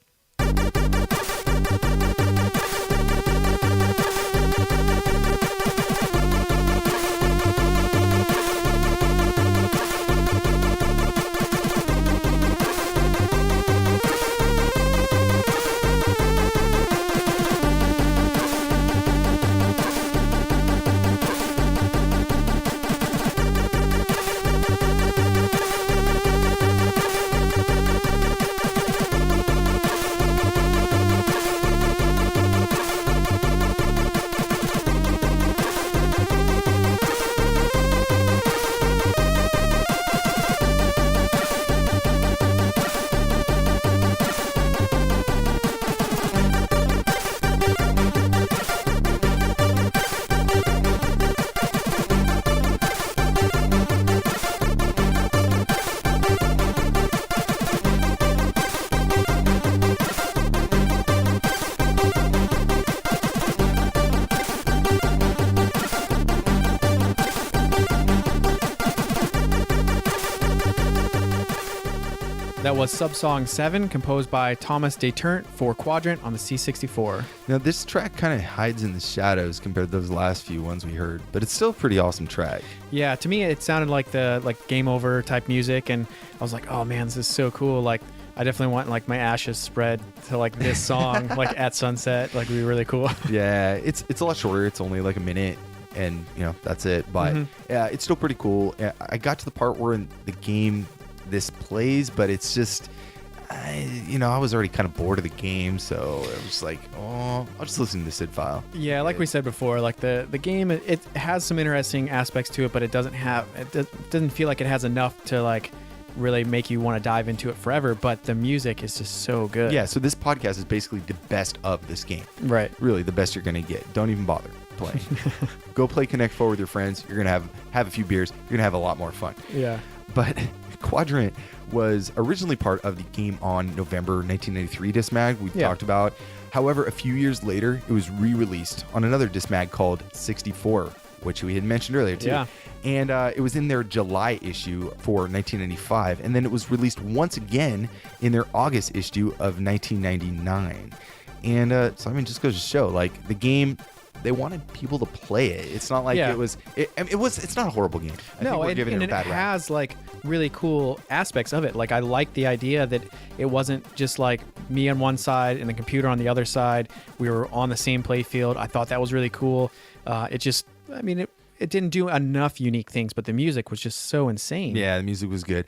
that was Subsong 7, composed by Thomas Detert for Quadrant on the C64. Now, this track kind of hides in the shadows compared to those last few ones we heard, but it's still a pretty awesome track. Yeah, to me, it sounded like the game over type music, and I was like, oh man, this is so cool. Like, I definitely want like my ashes spread to like this song, like at sunset, like would be really cool. Yeah, it's a lot shorter. It's only like a minute, and that's it. But yeah, it's still pretty cool. I got to the part where in the game this plays, but it's just, I was already kind of bored of the game, so I was like, I'll just listen to the SID file. Yeah, like we said before, like the game, it has some interesting aspects to it, but it doesn't feel like it has enough to like really make you want to dive into it forever. But the music is just so good. Yeah, so this podcast is basically the best of this game. Right. Really, the best you're gonna get. Don't even bother playing. Go play Connect 4 with your friends. You're gonna have a few beers. You're gonna have a lot more fun. Yeah. But Quadrant was originally part of the Game On November 1993 disc mag we talked about. However, a few years later, it was re-released on another disc mag called 64, which we had mentioned earlier too. Yeah. And it was in their July issue for 1995, and then it was released once again in their August issue of 1999. And so I mean, just goes to show, like, the game, they wanted people to play it. It's not like it's not a horrible game. I think we're giving it a bad rap. Has like really cool aspects of it. Like, I like the idea that it wasn't just like me on one side and the computer on the other side. We were on the same play field. I thought that was really cool. It didn't do enough unique things, but the music was just so insane. Yeah, the music was good.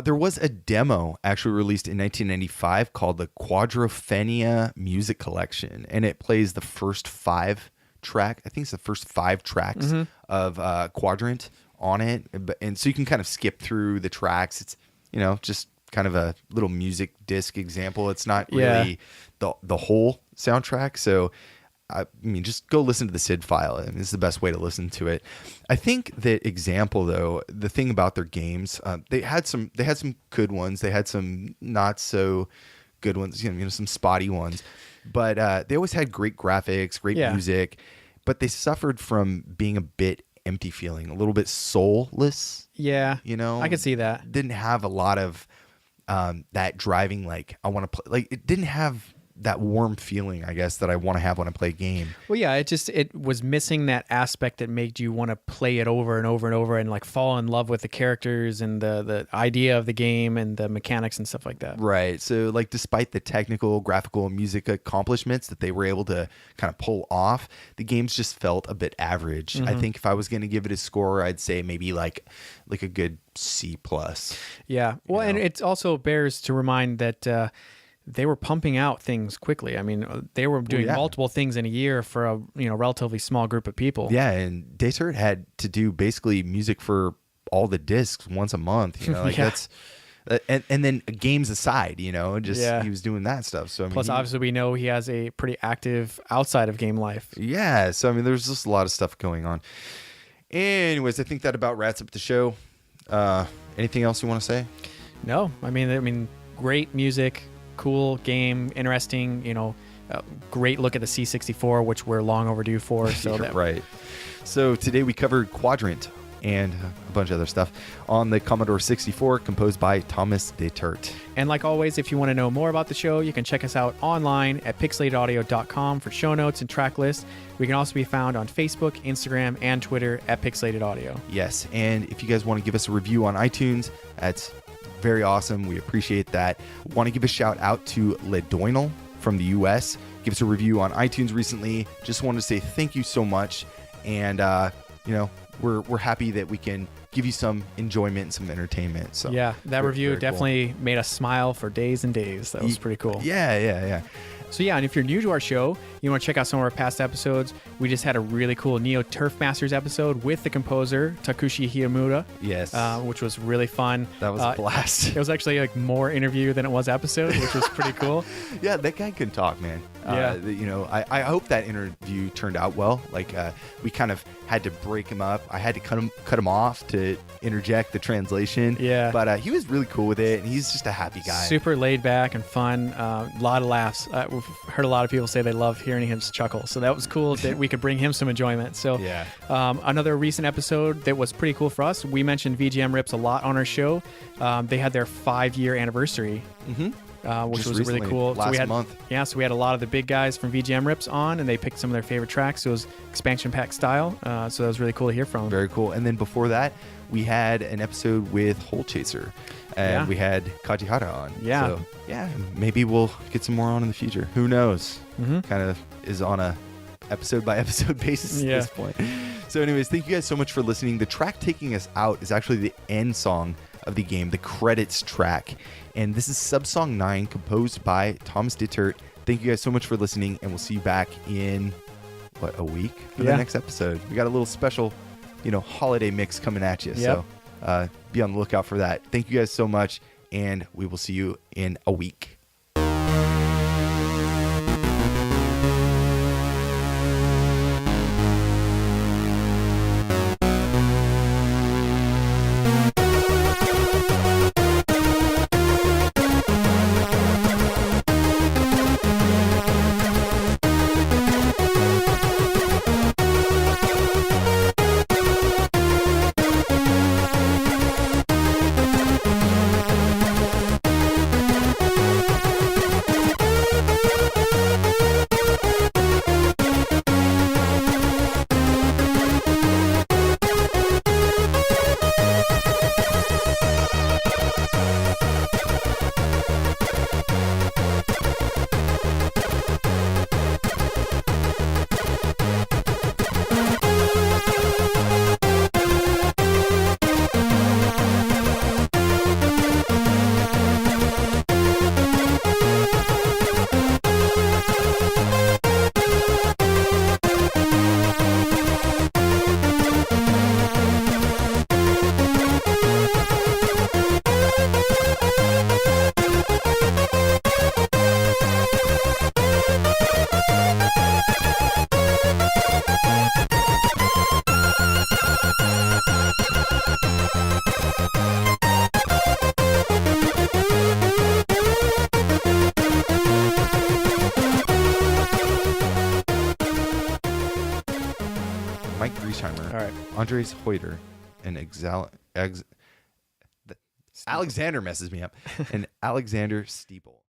There was a demo actually released in 1995 called the Quadrophenia Music Collection, and it plays the first 5 track. I think it's the first 5 tracks of Quadrant on it, and so you can kind of skip through the tracks. It's just kind of a little music disc example. It's not really the whole soundtrack. So I mean, just go listen to the SID file. I mean, it's the best way to listen to it. I think that Example, though, the thing about their games, they had some good ones. They had some not so good ones, some spotty ones. But they always had great graphics, great music. But they suffered from being a bit empty feeling, a little bit soulless. Yeah, I can see that. Didn't have a lot of that driving, like, I want to play. Like, it didn't have that warm feeling, I guess, that I want to have when I play a game. Well, yeah, it was missing that aspect that made you want to play it over and over and over and like fall in love with the characters and the idea of the game and the mechanics and stuff like that. Right. So like, despite the technical, graphical, and music accomplishments that they were able to kind of pull off, the games just felt a bit average. I think if I was going to give it a score, I'd say maybe like a good C+. Yeah. Well, and it also bears to remind that they were pumping out things quickly. I mean, they were doing multiple things in a year for a relatively small group of people. Yeah, and Detert had to do basically music for all the discs once a month. That's and then games aside, he was doing that stuff. So I mean, plus, obviously, we know he has a pretty active outside of game life. Yeah, so I mean, there's just a lot of stuff going on. Anyways, I think that about wraps up the show. Anything else you want to say? No, I mean, great music. Cool game, interesting, great look at the C64, which we're long overdue for. So right. So today we covered Quadrant and a bunch of other stuff on the Commodore 64, composed by Thomas Detert. And like always, if you want to know more about the show, you can check us out online at pixelatedaudio.com for show notes and track lists. We can also be found on Facebook, Instagram, and Twitter at Pixelated Audio. Yes, and if you guys want to give us a review on iTunes, that's very awesome. We appreciate that. Want to give a shout out to Ledoinal from the US. Give us a review on iTunes recently. Just wanted to say thank you so much. And, we're happy that we can give you some enjoyment and some entertainment. So yeah, that review definitely made us smile for days and days. That was pretty cool. Yeah. So yeah, and if you're new to our show, you want to check out some of our past episodes, we just had a really cool Neo Turf Masters episode with the composer, Takushi Hiyamura. Yes. Which was really fun. That was a blast. It was actually like more interview than it was episode, which was pretty cool. Yeah, that guy can talk, man. Yeah. I hope that interview turned out well. Like, we kind of had to break him up. I had to cut him off to interject the translation. Yeah. But he was really cool with it, and he's just a happy guy. Super laid back and fun. A lot of laughs. We've heard a lot of people say they love hearing him chuckle. So that was cool that we could bring him some enjoyment. So yeah. Another recent episode that was pretty cool for us. We mentioned VGM Rips a lot on our show. They had their 5-year anniversary. Which just was recently, really cool. Last month. Yeah, so we had a lot of the big guys from VGM Rips on, and they picked some of their favorite tracks. So it was expansion pack style. So that was really cool to hear from them. Very cool. And then before that, we had an episode with Hole Chaser, and we had Kajihara on. Yeah. So, yeah, maybe we'll get some more on in the future. Who knows? Kind of is on a episode by episode basis at this point. So anyways, thank you guys so much for listening. The track taking us out is actually the end song of the game, the credits track. And this is Subsong 9, composed by Thomas Detert. Thank you guys so much for listening, and we'll see you back in, a week for the next episode. We got a little special, holiday mix coming at you. Yep. So be on the lookout for that. Thank you guys so much, and we will see you in a week. Andres Hoyter, and Alexander messes me up, and Alexander Steeple.